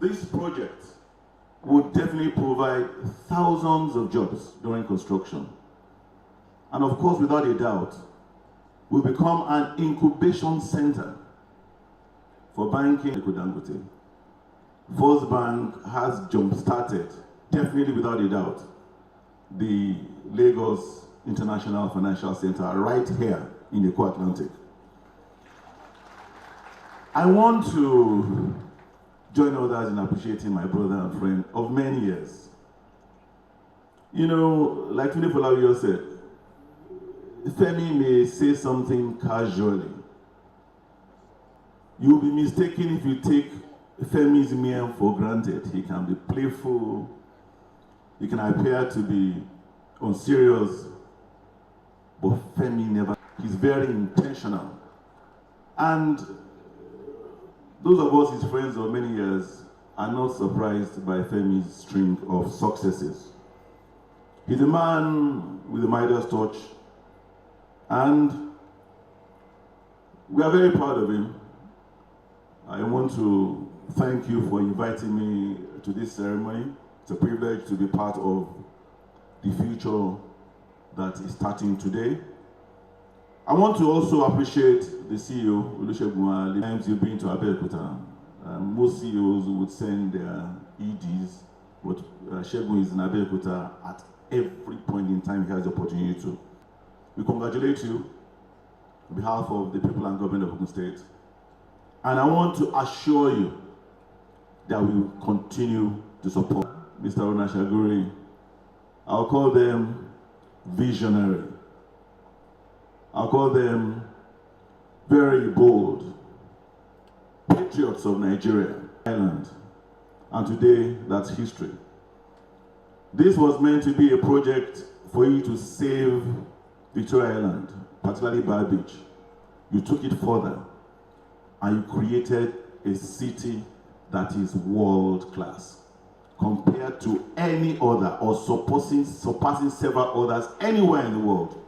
This project would definitely provide thousands of jobs during construction. And of course, without a doubt, will become an incubation center for banking. FirstBank has jump-started, definitely without a doubt, the Lagos International Financial Center right here in the Atlantic. I want to join others in appreciating my brother and friend of many years. You know, like Tunde Folawiyo said, Femi may say something casually. You'll be mistaken if you take Femi's mien for granted. He can be playful, he can appear to be unserious, but Femi never. He's very intentional. And those of us, his friends of many years, are not surprised by Femi's string of successes. He's a man with a Midas touch, and we are very proud of him. I want to thank you for inviting me to this ceremony. It's a privilege to be part of the future that is starting today. I want to also appreciate the CEO, Olusegun. The times you've been to Abeokuta, most CEOs would send their EDs, but Segun is in Abeokuta at every point in time he has the opportunity to. We congratulate you on behalf of the people and government of Ogun State. And I want to assure you that we will continue to support Mr. Onashaguri. I'll call them visionary. I'll call them very bold patriots of Nigeria, Island. And today, that's history. This was meant to be a project for you to save Victoria Island, particularly Bar Beach. You took it further and you created a city that is world class compared to any other or surpassing several others anywhere in the world.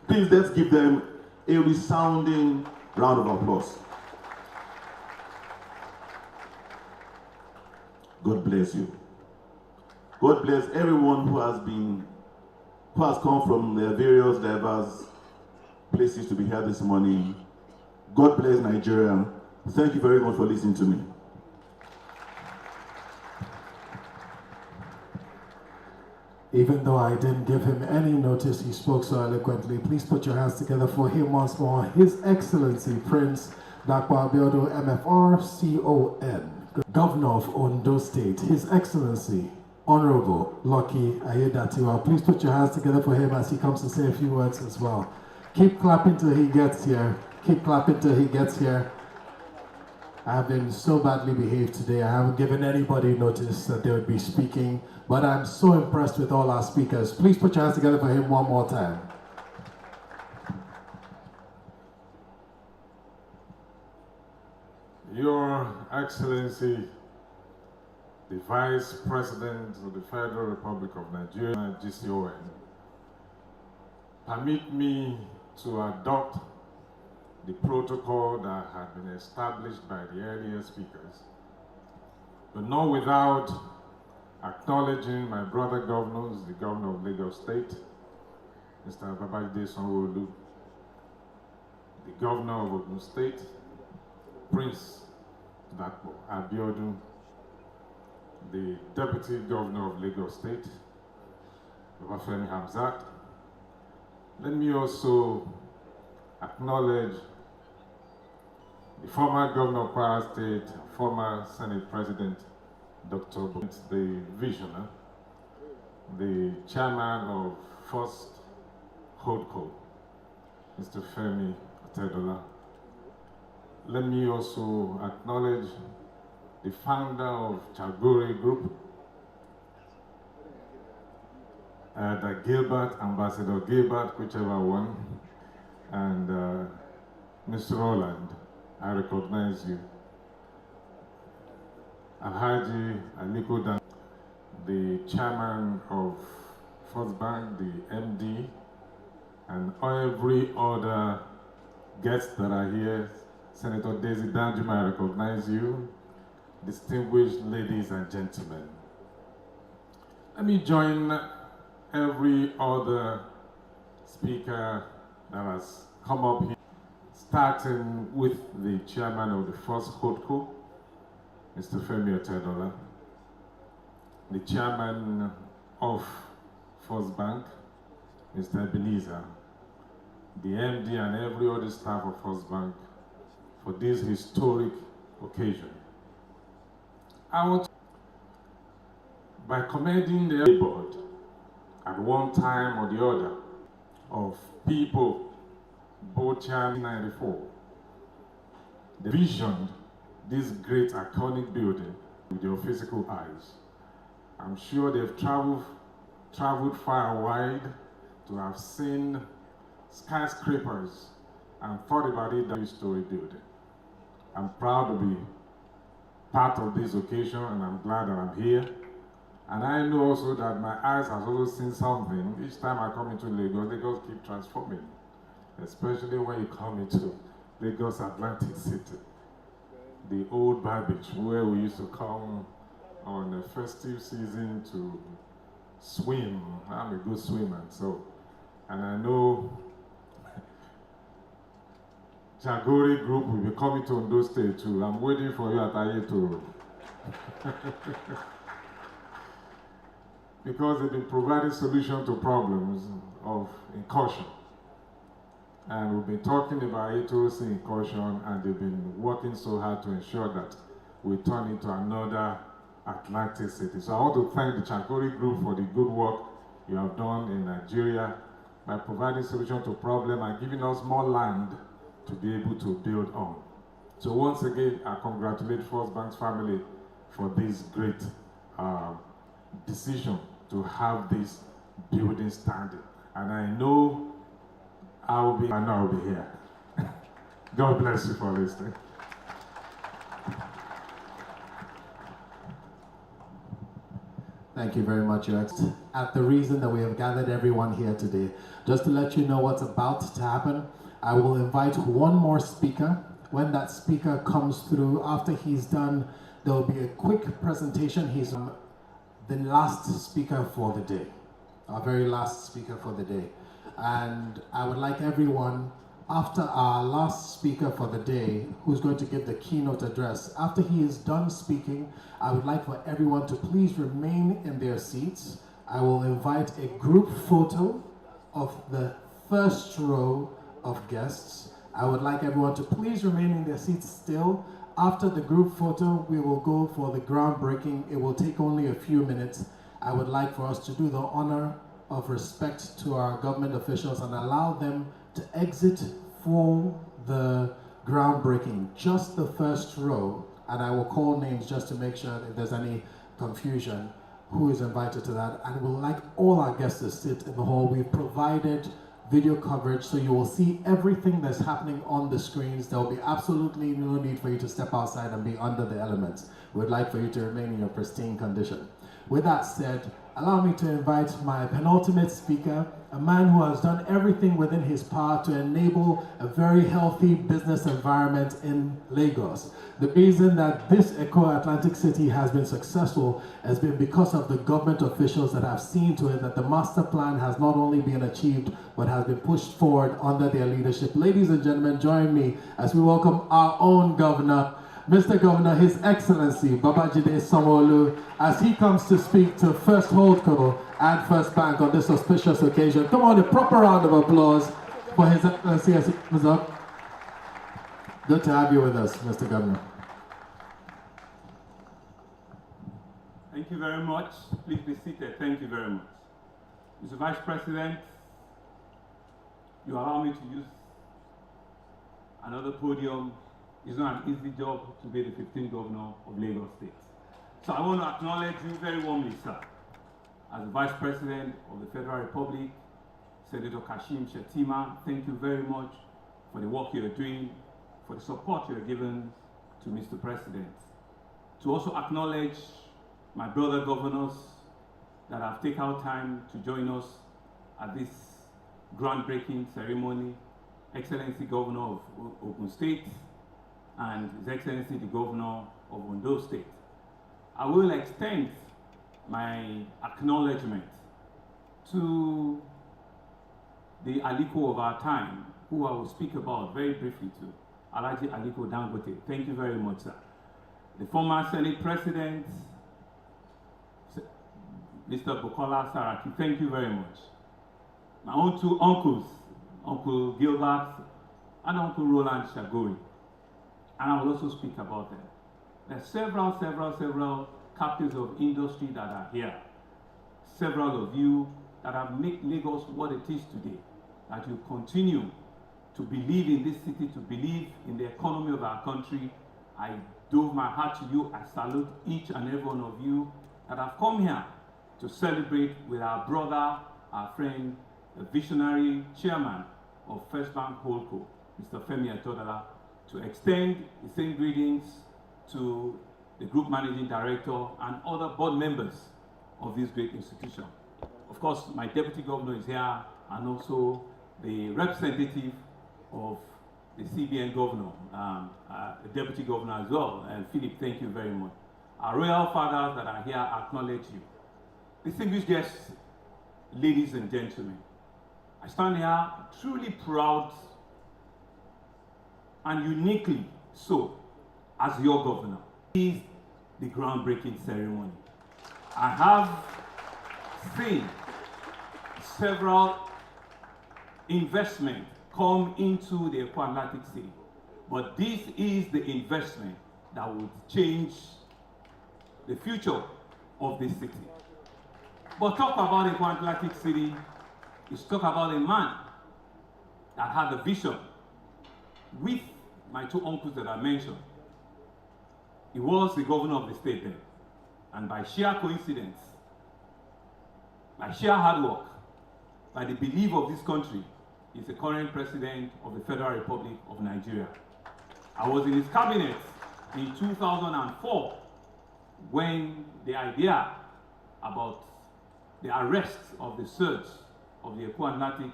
Please, let's give them a resounding round of applause. God bless you. God bless everyone who has come from their various diverse places to be here this morning. God bless Nigeria. Thank you very much for listening to me. Even though I didn't give him any notice, he spoke so eloquently. Please put your hands together for him once more. His Excellency Prince Dakwa Abiodun MFR CON, Governor of Ondo State. His Excellency Honorable Lucky Ayedatiwa. Please put your hands together for him as he comes to say a few words as well. Keep clapping till he gets here. Keep clapping till he gets here. I have been so badly behaved today. I haven't given anybody notice that they would be speaking, but I'm so impressed with all our speakers. Please put your hands together for him one more time. Your Excellency, the Vice President of the Federal Republic of Nigeria, GCON, permit me to adopt the protocol that had been established by the earlier speakers, but not without acknowledging my brother governors, the Governor of Lagos State, Mr. Babajide Sanwo-Olu, the Governor of Ogun State, Prince Dakwa Abiodun, the Deputy Governor of Lagos State, Babafemi Hamzat. Let me also acknowledge the former Governor of Kwara State, former Senate President, Dr. the Visioner, the Chairman of First Holdco, Mr. Femi Otedola. Let me also acknowledge the founder of Chagore Group, Gilbert, Ambassador Gilbert, whichever one, and Mr. Roland, I recognize you. Alhaji Aliko Dan, the chairman of FirstBank, the MD, and every other guest that are here. Senator Daisy Danjuma, I recognize you. Distinguished ladies and gentlemen. Let me join every other speaker that has come up here, starting with the chairman of the first HODCO, Mr. Femi Otedola, the chairman of FirstBank, Mr. Ebenezer, the MD and every other staff of FirstBank for this historic occasion. I want to, by commending the board at one time or the other of people, both chairman 94, they visioned this great iconic building with their physical eyes. I'm sure they've traveled far and wide to have seen skyscrapers and thought about it, that three-story building. I'm proud to be part of this occasion, and I'm glad that I'm here. And I know also that my eyes have also seen something. Each time I come into Lagos, Lagos keep transforming, especially when you come into Lagos Atlantic City, the old bar beach where we used to come on a festive season to swim. I'm a good swimmer, and I know Jagori group will be coming to Ondo State too. I'm waiting for you at Ayeto. Because they've been providing solutions to problems of incursion. And we've been talking about Ayeto incursion, and they've been working so hard to ensure that we turn into another Atlantic City. So I want to thank the Jagori group for the good work you have done in Nigeria by providing solutions to problems and giving us more land to be able to build on. So once again, I congratulate FirstBank's family for this great decision to have this building standing. And I know I'll be here. God bless you for listening. Thank you very much, Your Excellency. At the reason that we have gathered everyone here today, just to let you know what's about to happen, I will invite one more speaker. When that speaker comes through, after he's done, there will be a quick presentation. He's the last speaker for the day, our very last speaker for the day. And I would like everyone, after our last speaker for the day, who's going to give the keynote address, after he is done speaking, I would like for everyone to please remain in their seats. I will invite a group photo of the first row of guests. I would like everyone to please remain in their seats still. After the group photo, we will go for the groundbreaking. It will take only a few minutes. I would like for us to do the honor of respect to our government officials and allow them to exit for the groundbreaking, just the first row, and I will call names just to make sure that if there's any confusion, who is invited to that. And we'll like all our guests to sit in the hall. We've provided video coverage, so you will see everything that's happening on the screens. There will be absolutely no need for you to step outside and be under the elements. We'd like for you to remain in your pristine condition. With that said, allow me to invite my penultimate speaker, a man who has done everything within his power to enable a very healthy business environment in Lagos. The reason that this Eco-Atlantic City has been successful has been because of the government officials that have seen to it that the master plan has not only been achieved, but has been pushed forward under their leadership. Ladies and gentlemen, join me as we welcome our own governor, Mr. Governor, His Excellency Babajide Sanwo-Olu, as he comes to speak to First Holdco and FirstBank on this auspicious occasion. Come on, a proper round of applause for His Excellency as he comes up. Good to have you with us, Mr. Governor. Thank you very much. Please be seated. Thank you very much. Mr. Vice President, you allow me to use another podium. It's not an easy job to be the 15th governor of Lagos State. So I want to acknowledge you very warmly, sir. as the Vice President of the Federal Republic, Senator Kashim Shettima, thank you very much for the work you're doing, for the support you're giving to Mr. President. To also acknowledge my brother governors that have taken out time to join us at this groundbreaking ceremony, Excellency Governor of Ogun State and His Excellency the Governor of Ondo State. I will extend my acknowledgement to the Aliko of our time, who I will speak about very briefly to, Alhaji Aliko Dangote. Thank you very much, sir. The former Senate President, Mr. Bukola Saraki, thank you very much. My own two uncles, Uncle Gilbert and Uncle Roland Shagori, and I will also speak about them. There are several captains of industry that are here. Several of you that have made Lagos what it is today, that you continue to believe in this city, to believe in the economy of our country. I dove my heart to you. I salute each and every one of you that have come here to celebrate with our brother, our friend, the visionary chairman of FirstBank Holdco, Mr. Femi Etodola, to extend the same greetings to the group managing director and other board members of this great institution. Of course, my deputy governor is here, and also the representative of the CBN governor, the deputy governor as well. And Philip, thank you very much. Our royal fathers that are here acknowledge you. Distinguished guests, ladies and gentlemen, I stand here truly proud and uniquely so as your governor. This is the groundbreaking ceremony. I have seen several investments come into the Ekwa Atlantic City, but this is the investment that would change the future of this city. But talk about Ekwa Atlantic City is talk about a man that had a vision with my two uncles that I mentioned. He was the governor of the state then, and by sheer coincidence, by sheer hard work, by the belief of this country, he's the current president of the Federal Republic of Nigeria. I was in his cabinet in 2004 when the idea about the arrest of the surge of the Ekwa Atlantic,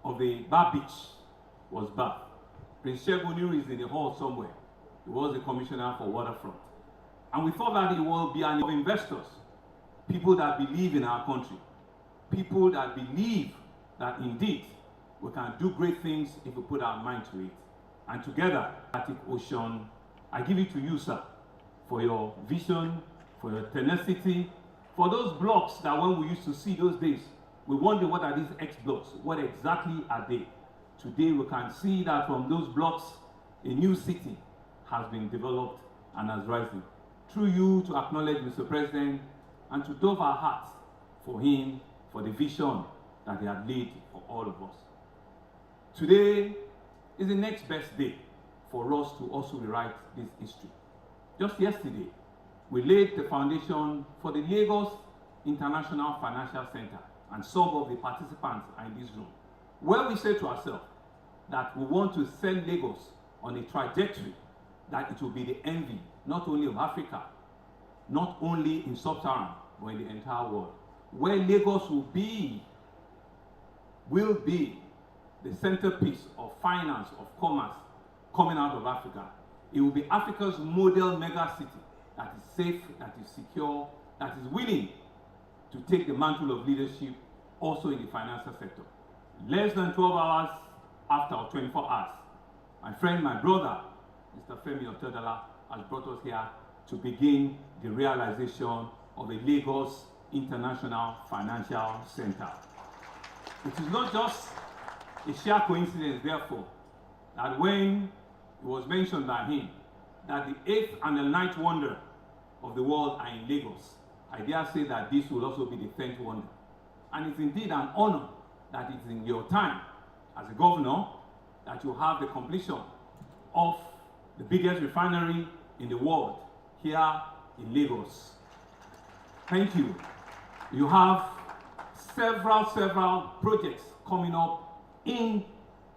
of the Bar Beach, was birthed. Prince Shegun is in the hall somewhere. He was the commissioner for waterfront. And we thought that it will be an investors, people that believe in our country, people that believe that indeed we can do great things if we put our mind to it. And together, Atlantic Ocean, I give it to you, sir, for your vision, for your tenacity, for those blocks that when we used to see those days, we wonder what are these X blocks, what exactly are they? Today we can see that from those blocks, a new city has been developed and has risen. Through you to acknowledge Mr. President and to dove our hearts for him, for the vision that he had laid for all of us. Today is the next best day for us to also rewrite this history. Just yesterday, we laid the foundation for the Lagos International Financial Center, and some of the participants are in this room, where we say to ourselves that we want to send Lagos on a trajectory that it will be the envy, not only of Africa, not only in sub-Saharan, but in the entire world, where Lagos will be the centerpiece of finance, of commerce, coming out of Africa. It will be Africa's model mega city that is safe, that is secure, that is willing to take the mantle of leadership also in the financial sector. Less than 12 hours after, or 24 hours, my friend, my brother, Mr. Femi Etodola, has brought us here to begin the realization of the Lagos International Financial Center. It is not just a sheer coincidence, therefore, that when it was mentioned by him that the 8th and the 9th wonder of the world are in Lagos, I dare say that this will also be the 10th wonder. And it's indeed an honor that it's in your time as a governor that you have the completion of the biggest refinery in the world here in Lagos. Thank you. You have several projects coming up in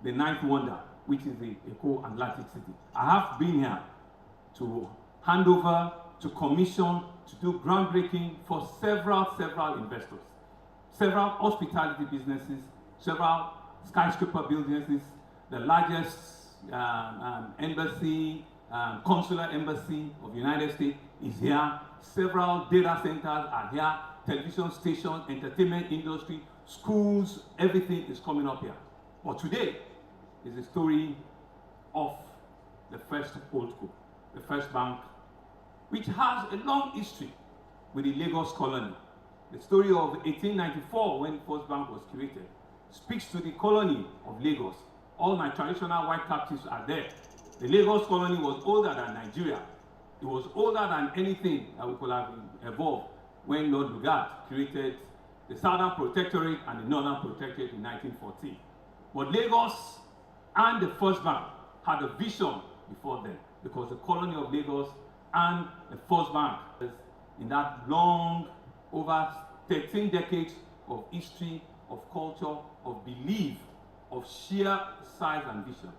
the ninth wonder, which is the Eco-Atlantic City. I have been here to hand over, to commission, to do groundbreaking for several investors, several hospitality businesses, several skyscraper businesses, the largest embassy, consular embassy of the United States is here, several data centers are here, television stations, entertainment industry, schools, everything is coming up here. But today is the story of the first holdco, the FirstBank, which has a long history with the Lagos colony. The story of 1894, when FirstBank was created, speaks to the colony of Lagos. All my traditional white captives are there. The Lagos colony was older than Nigeria. It was older than anything that we could have evolved when Lord Lugard created the Southern Protectorate and the Northern Protectorate in 1914. But Lagos and the FirstBank had a vision before them, because the colony of Lagos and the FirstBank, in that long, over 13 decades of history, of culture, of belief, of sheer size and vision.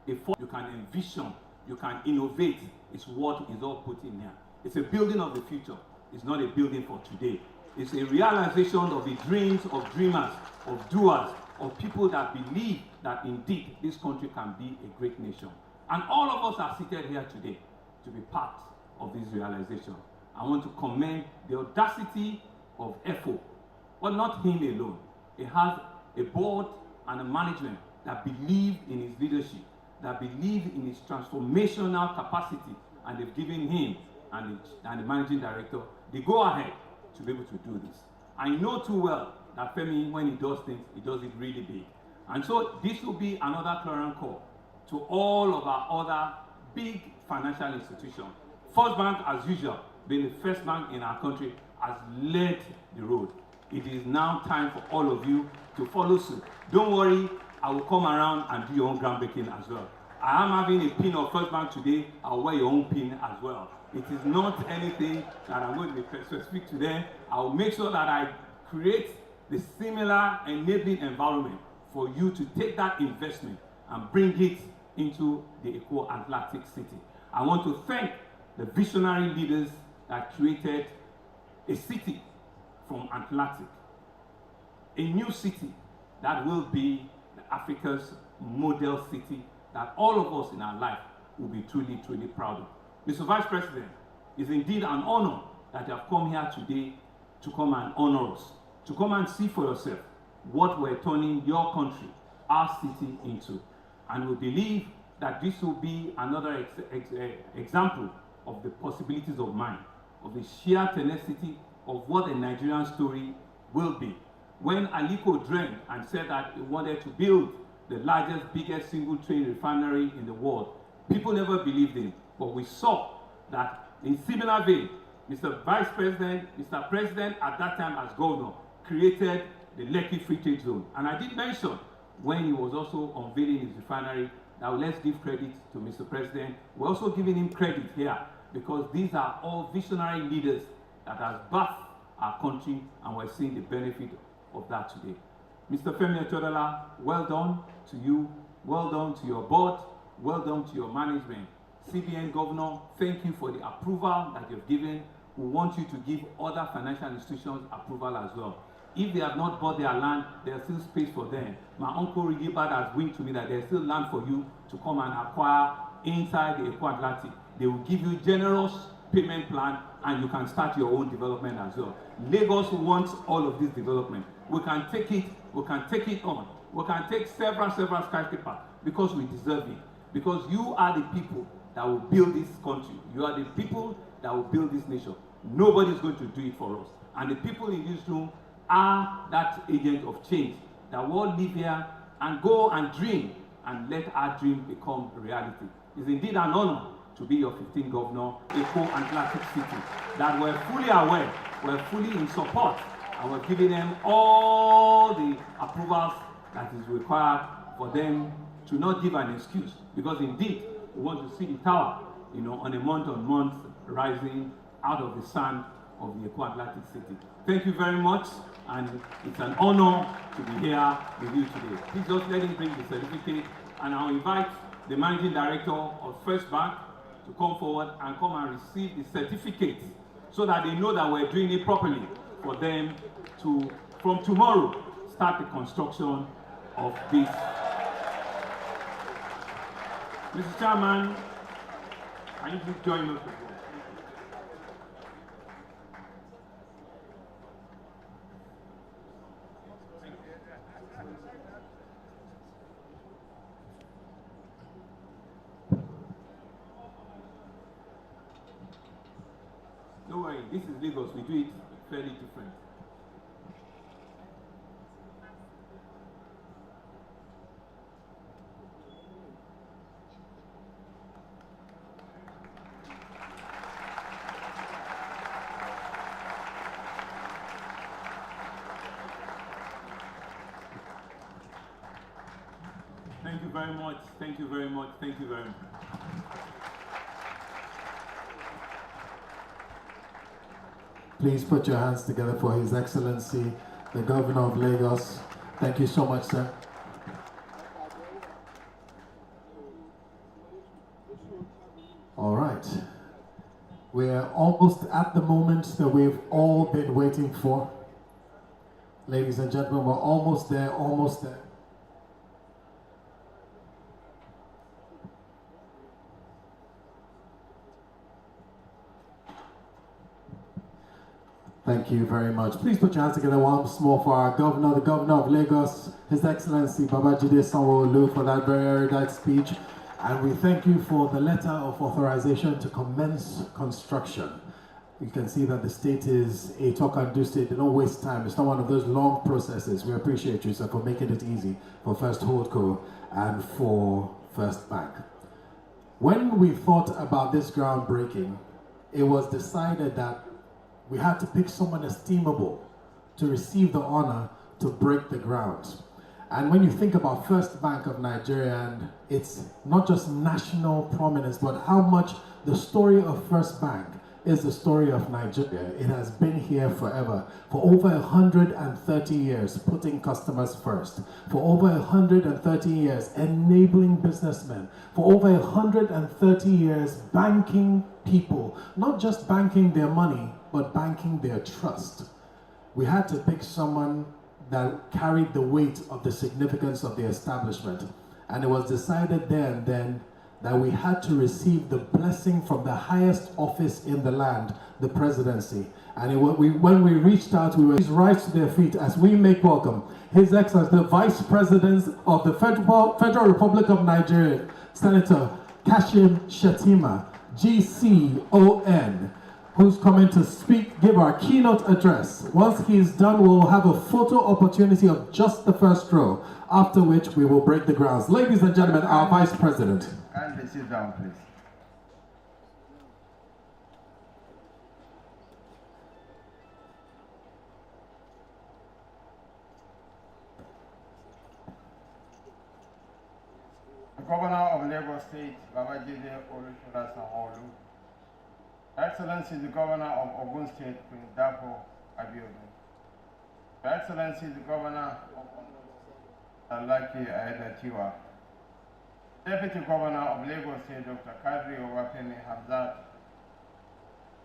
You can envision, you can innovate, it's what is all put in here. It's a building of the future. It's not a building for today. It's a realization of the dreams of dreamers, of doers, of people that believe that indeed this country can be a great nation. And all of us are seated here today to be part of this realization. I want to commend the audacity of FO, but not him alone. He has a board and a management that believe in his leadership, that believe in his transformational capacity, and they've given him and the managing director the go-ahead to be able to do this. I know too well that Femi, when he does things, he does it really big. And so this will be another clarion call to all of our other big financial institutions. FirstBank, as usual, being the first bank in our country, has led the road. It is now time for all of you to follow suit. Don't worry, I will come around and do your own groundbreaking as well. I am having a pin of FirstBank today. I'll wear your own pin as well. It is not anything that I'm going to be specific to them. I will make sure that I create the similar enabling environment for you to take that investment and bring it into the Eco-Atlantic City. I want to thank the visionary leaders that created a city from Atlantic, a new city that will be Africa's model city that all of us in our life will be truly proud of. Mr. Vice President, it's indeed an honor that you have come here today to come and honor us, to come and see for yourself what we're turning your country, our city, into. And we believe that this will be another example of the possibilities of mind, of the sheer tenacity of what a Nigerian story will be. When Aliko dreamed and said that he wanted to build the largest, biggest single train refinery in the world, people never believed him. But we saw that in similar vein, Mr. Vice President, Mr. President at that time as governor, created the Lekki Free Trade Zone. And I did mention when he was also unveiling his refinery that let's give credit to Mr. President. We're also giving him credit here because these are all visionary leaders that have birthed our country, and we're seeing the benefit of that today. Mr. Femi Otedola, well done to you, well done to your board, well done to your management. CBN Governor, thank you for the approval that you've given. We want you to give other financial institutions approval as well. If they have not bought their land, there's still space for them. My uncle Rigibad has winked to me that there's still land for you to come and acquire inside the Eco-Atlantic. They will give you generous payment plan and you can start your own development as well. Lagos wants all of this development. We can take it on. We can take several skyscrapers because we deserve it. Because you are the people that will build this country. You are the people that will build this nation. Nobody is going to do it for us. And the people in this room are that agent of change that will live here and go and dream and let our dream become reality. It's indeed an honor to be your 15th governor, Eco-Atlantic City, that we're fully aware, we're fully in support, and we're giving them all the approvals that is required for them to not give an excuse. Because indeed, we want to see the tower, on a month-on-month rising out of the sand of the Eco-Atlantic City. Thank you very much, and it's an honor to be here with you today. Please just let him bring the certificate, and I'll invite the Managing Director of FirstBank to come forward and come and receive the certificate so that they know that we're doing it properly for them to, from tomorrow, start the construction of this. Mr. Chairman, can you please join us? Don't worry, this is Lagos, we do it fairly different. Thank you very much, thank you very much, thank you very much. Please put your hands together for His Excellency, the Governor of Lagos. Thank you so much, sir. All right. We're almost at the moment that we've all been waiting for. Ladies and gentlemen, we're almost there, almost there. Thank you very much. Please put your hands together once more for our governor, the Governor of Lagos, His Excellency Babajide Sanwo-Olu, for that very erudite speech. And we thank you for the letter of authorization to commence construction. You can see that the state is a talk and do state. They don't waste time. It's not one of those long processes. We appreciate you, sir, for making it easy for First Holdco and for FirstBank. When we thought about this groundbreaking, it was decided that we had to pick someone estimable to receive the honor to break the ground. And when you think about FirstBank of Nigeria, and it's not just national prominence, but how much the story of FirstBank is the story of Nigeria. It has been here forever. For over 130 years, putting customers first. For over 130 years, enabling businessmen. For over 130 years, banking people. Not just banking their money, but banking their trust. We had to pick someone that carried the weight of the significance of the establishment. And it was decided there and then that we had to receive the blessing from the highest office in the land, the presidency. And when we reached out, we were right to their feet as we make welcome His Excellency, the Vice President of the Federal Republic of Nigeria, Senator Kashim Shettima, GCON, who's coming to speak, give our keynote address. Once he's done, we'll have a photo opportunity of just the first row, after which we will break the grounds. Ladies and gentlemen, our Vice President. Kindly sit down, please. The Governor of Lagos State, Babajide Sanwo-Olu, Excellency the Governor of Ogun State, Prince Dapo Abiodun, Excellency the Governor of Alaki Aedatiwa, Deputy Governor of Lagos State, Dr. Kadri Owapemi Hamzat,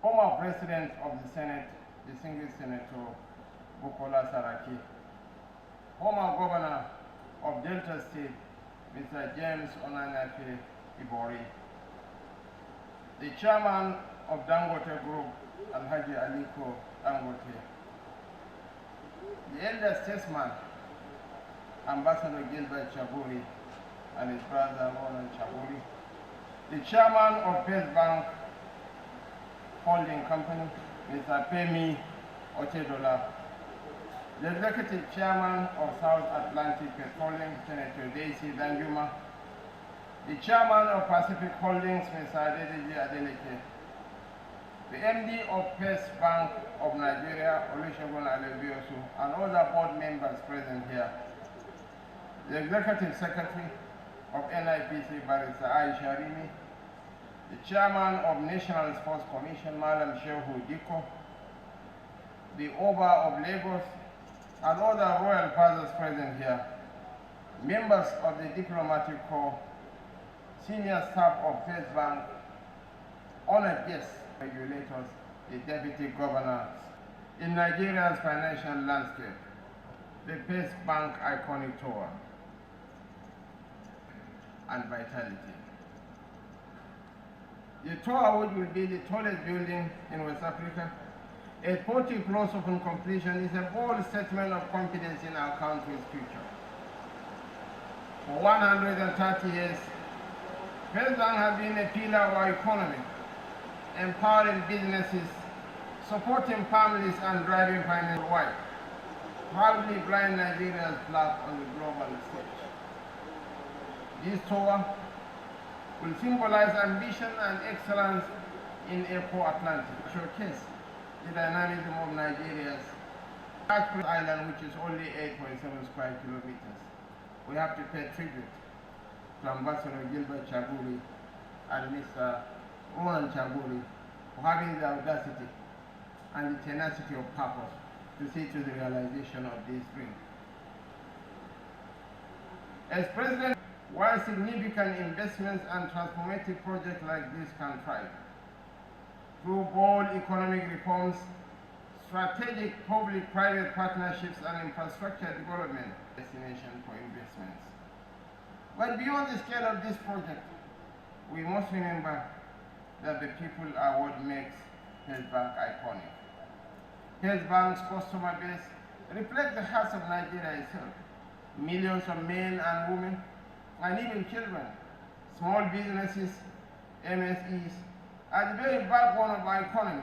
former President of the Senate, distinguished Senator Bukola Saraki, former Governor of Delta State, Mr. James Onanake Ibori, the Chairman of Dangote Group, Alhaji Aliko Dangote, the elder statesman, Ambassador Gilbert Chaburi and his brother Ronan Chaburi, the Chairman of FirstBank Holding Company, Mr. Femi Otedola, the Executive Chairman of South Atlantic Petroleum, Senator Daisy Danjuma, the Chairman of Pacific Holdings, Mr. Adedeji Adeleke, the MD of FirstBank of Nigeria, Olusegun Alebiosu, and other board members present here, the Executive Secretary of NIPC, Barrister Aisha Rimi, the Chairman of National Sports Commission, Malam Shehu Diko, the Oba of Lagos, and other royal fathers present here, members of the diplomatic corps, senior staff of FirstBank, honored guests, regulators, the deputy governors. In Nigeria's financial landscape, the FirstBank iconic tour and vitality. The tower, which will be the tallest building in West Africa, a 40 close upon completion, is a bold statement of confidence in our country's future. For 130 years, FirstBank has been a pillar of our economy, empowering businesses, supporting families, and driving finance worldwide, proudly flying Nigeria's flag on the global stage. This tour will symbolize ambition and excellence in Eco-Atlantic, showcase the dynamism of Nigeria's island, which is only 8.7 square kilometers. We have to pay tribute to Ambassador Gilbert Chaburi and Mr. Ronan Chaburi for having the audacity and the tenacity of purpose to see to the realization of this dream. As President, while significant investments and transformative projects like this can thrive, through bold economic reforms, strategic public-private partnerships, and infrastructure development, destination for investments. But beyond the scale of this project, we must remember that the people are what makes FirstBank iconic. FirstBank's customer base reflects the hearts of Nigeria itself. Millions of men and women, and even children, small businesses, MSEs, are the very backbone of our economy.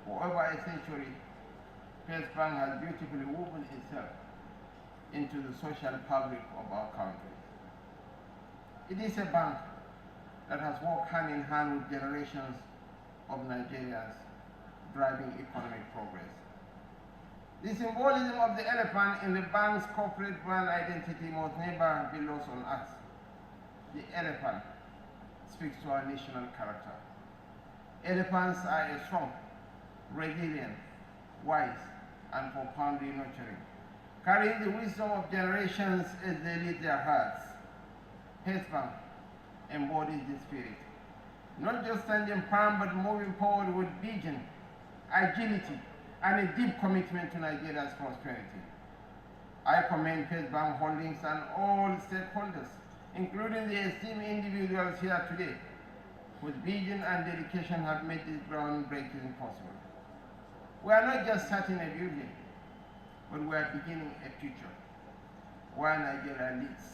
For over a century, FirstBank has beautifully woven itself into the social fabric of our country. It is a bank that has worked hand in hand with generations of Nigerians, driving economic progress. The symbolism of the elephant in the bank's corporate brand identity must never be lost on us. The elephant speaks to our national character. Elephants are strong, resilient, wise, and profoundly nurturing, carrying the wisdom of generations as they lead their hearts. FirstBank embodies this spirit, not just standing firm, but moving forward with vision, agility, and a deep commitment to Nigeria's prosperity. I commend FirstBank Holdings and all stakeholders, including the esteemed individuals here today, whose vision and dedication have made this groundbreaking possible. We are not just starting a building, but we are beginning a future where Nigeria leads,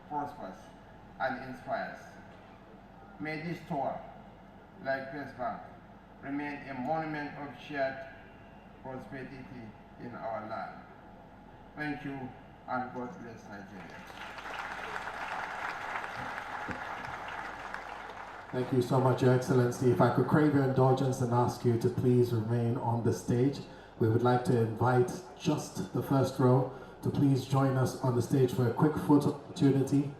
prospers, and inspires. May this tour, like FirstBank, remain a monument of shared prosperity in our land. Thank you, and God bless Nigeria. Thank you so much, Your Excellency. If I could crave your indulgence and ask you to please remain on the stage. We would like to invite just the first row to please join us on the stage for a quick photo opportunity.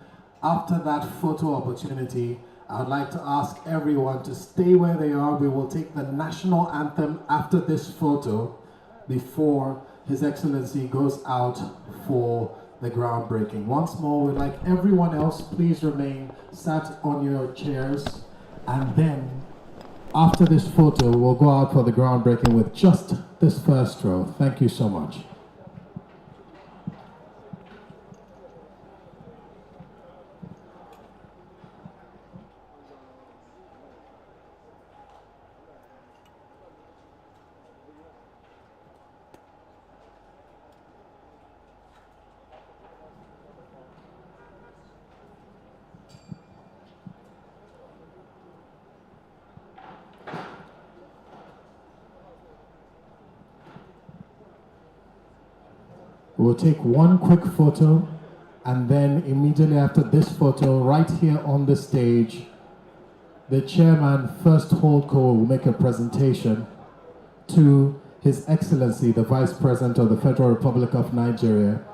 After that photo opportunity, I'd like to ask everyone to stay where they are. We will take the national anthem after this photo before His Excellency goes out for the groundbreaking. Once more, we'd like everyone else, please remain sat on your chairs. And then, after this photo, we'll go out for the groundbreaking with just this first row. Thank you so much. We'll take one quick photo, and then immediately after this photo, right here on the stage, the chairman, First Holdco, will make a presentation to His Excellency, the Vice President of the Federal Republic of Nigeria.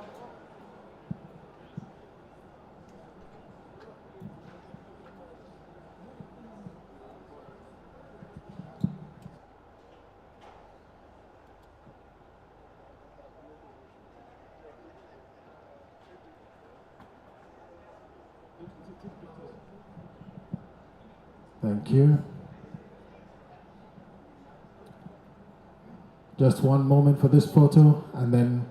Thank you. Just one moment for this photo, and then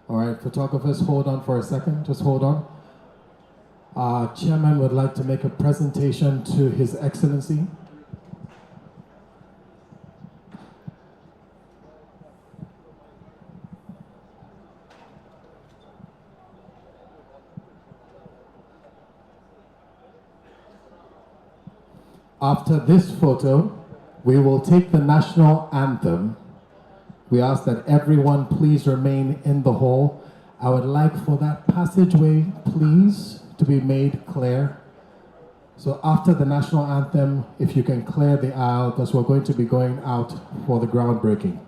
all right, photographers, hold on for a second. Just hold on. Our chairman would like to make a presentation to His Excellency. After this photo, we will take the national anthem. We ask that everyone please remain in the hall. I would like for that passageway, please, to be made clear. So after the national anthem, if you can clear the aisle, because we're going to be going out for the groundbreaking.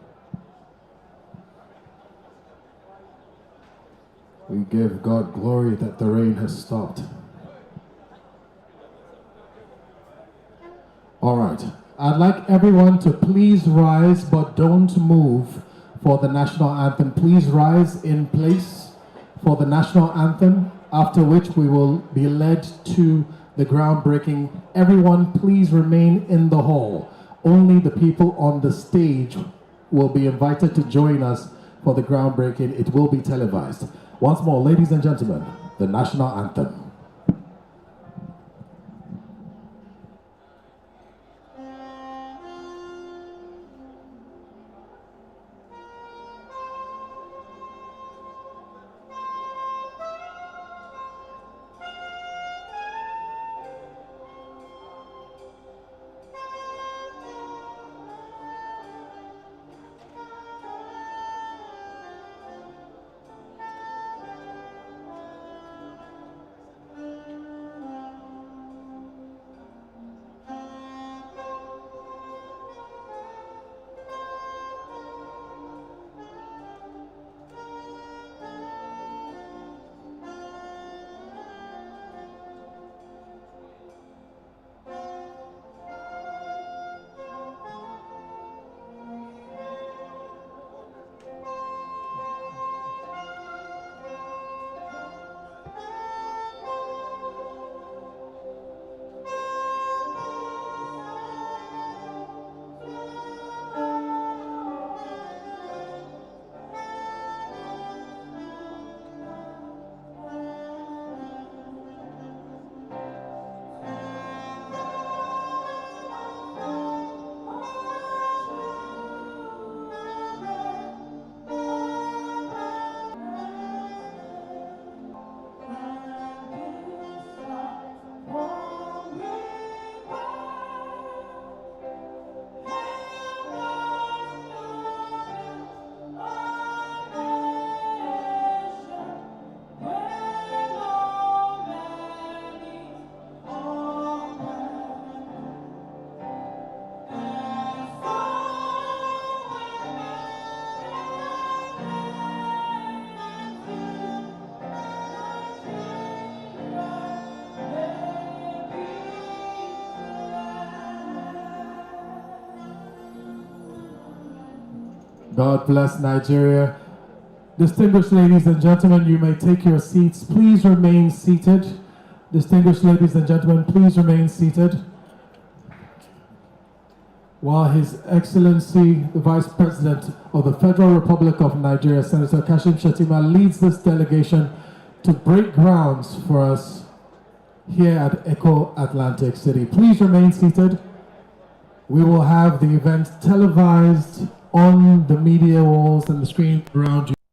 We give God glory that the rain has stopped. All right, I'd like everyone to please rise, but don't move for the national anthem. Please rise in place for the national anthem, after which we will be led to the groundbreaking. Everyone, please remain in the hall. Only the people on the stage will be invited to join us for the groundbreaking. It will be televised. Once more, ladies and gentlemen, the national anthem. God bless Nigeria. Distinguished ladies and gentlemen, you may take your seats. Please remain seated. Distinguished ladies and gentlemen, please remain seated. While His Excellency, the Vice President of the Federal Republic of Nigeria, Senator Kashim Shettima, leads this delegation to break grounds for us here at Echo Atlantic City. Please remain seated. We will have the event televised on the media walls and the screen around you.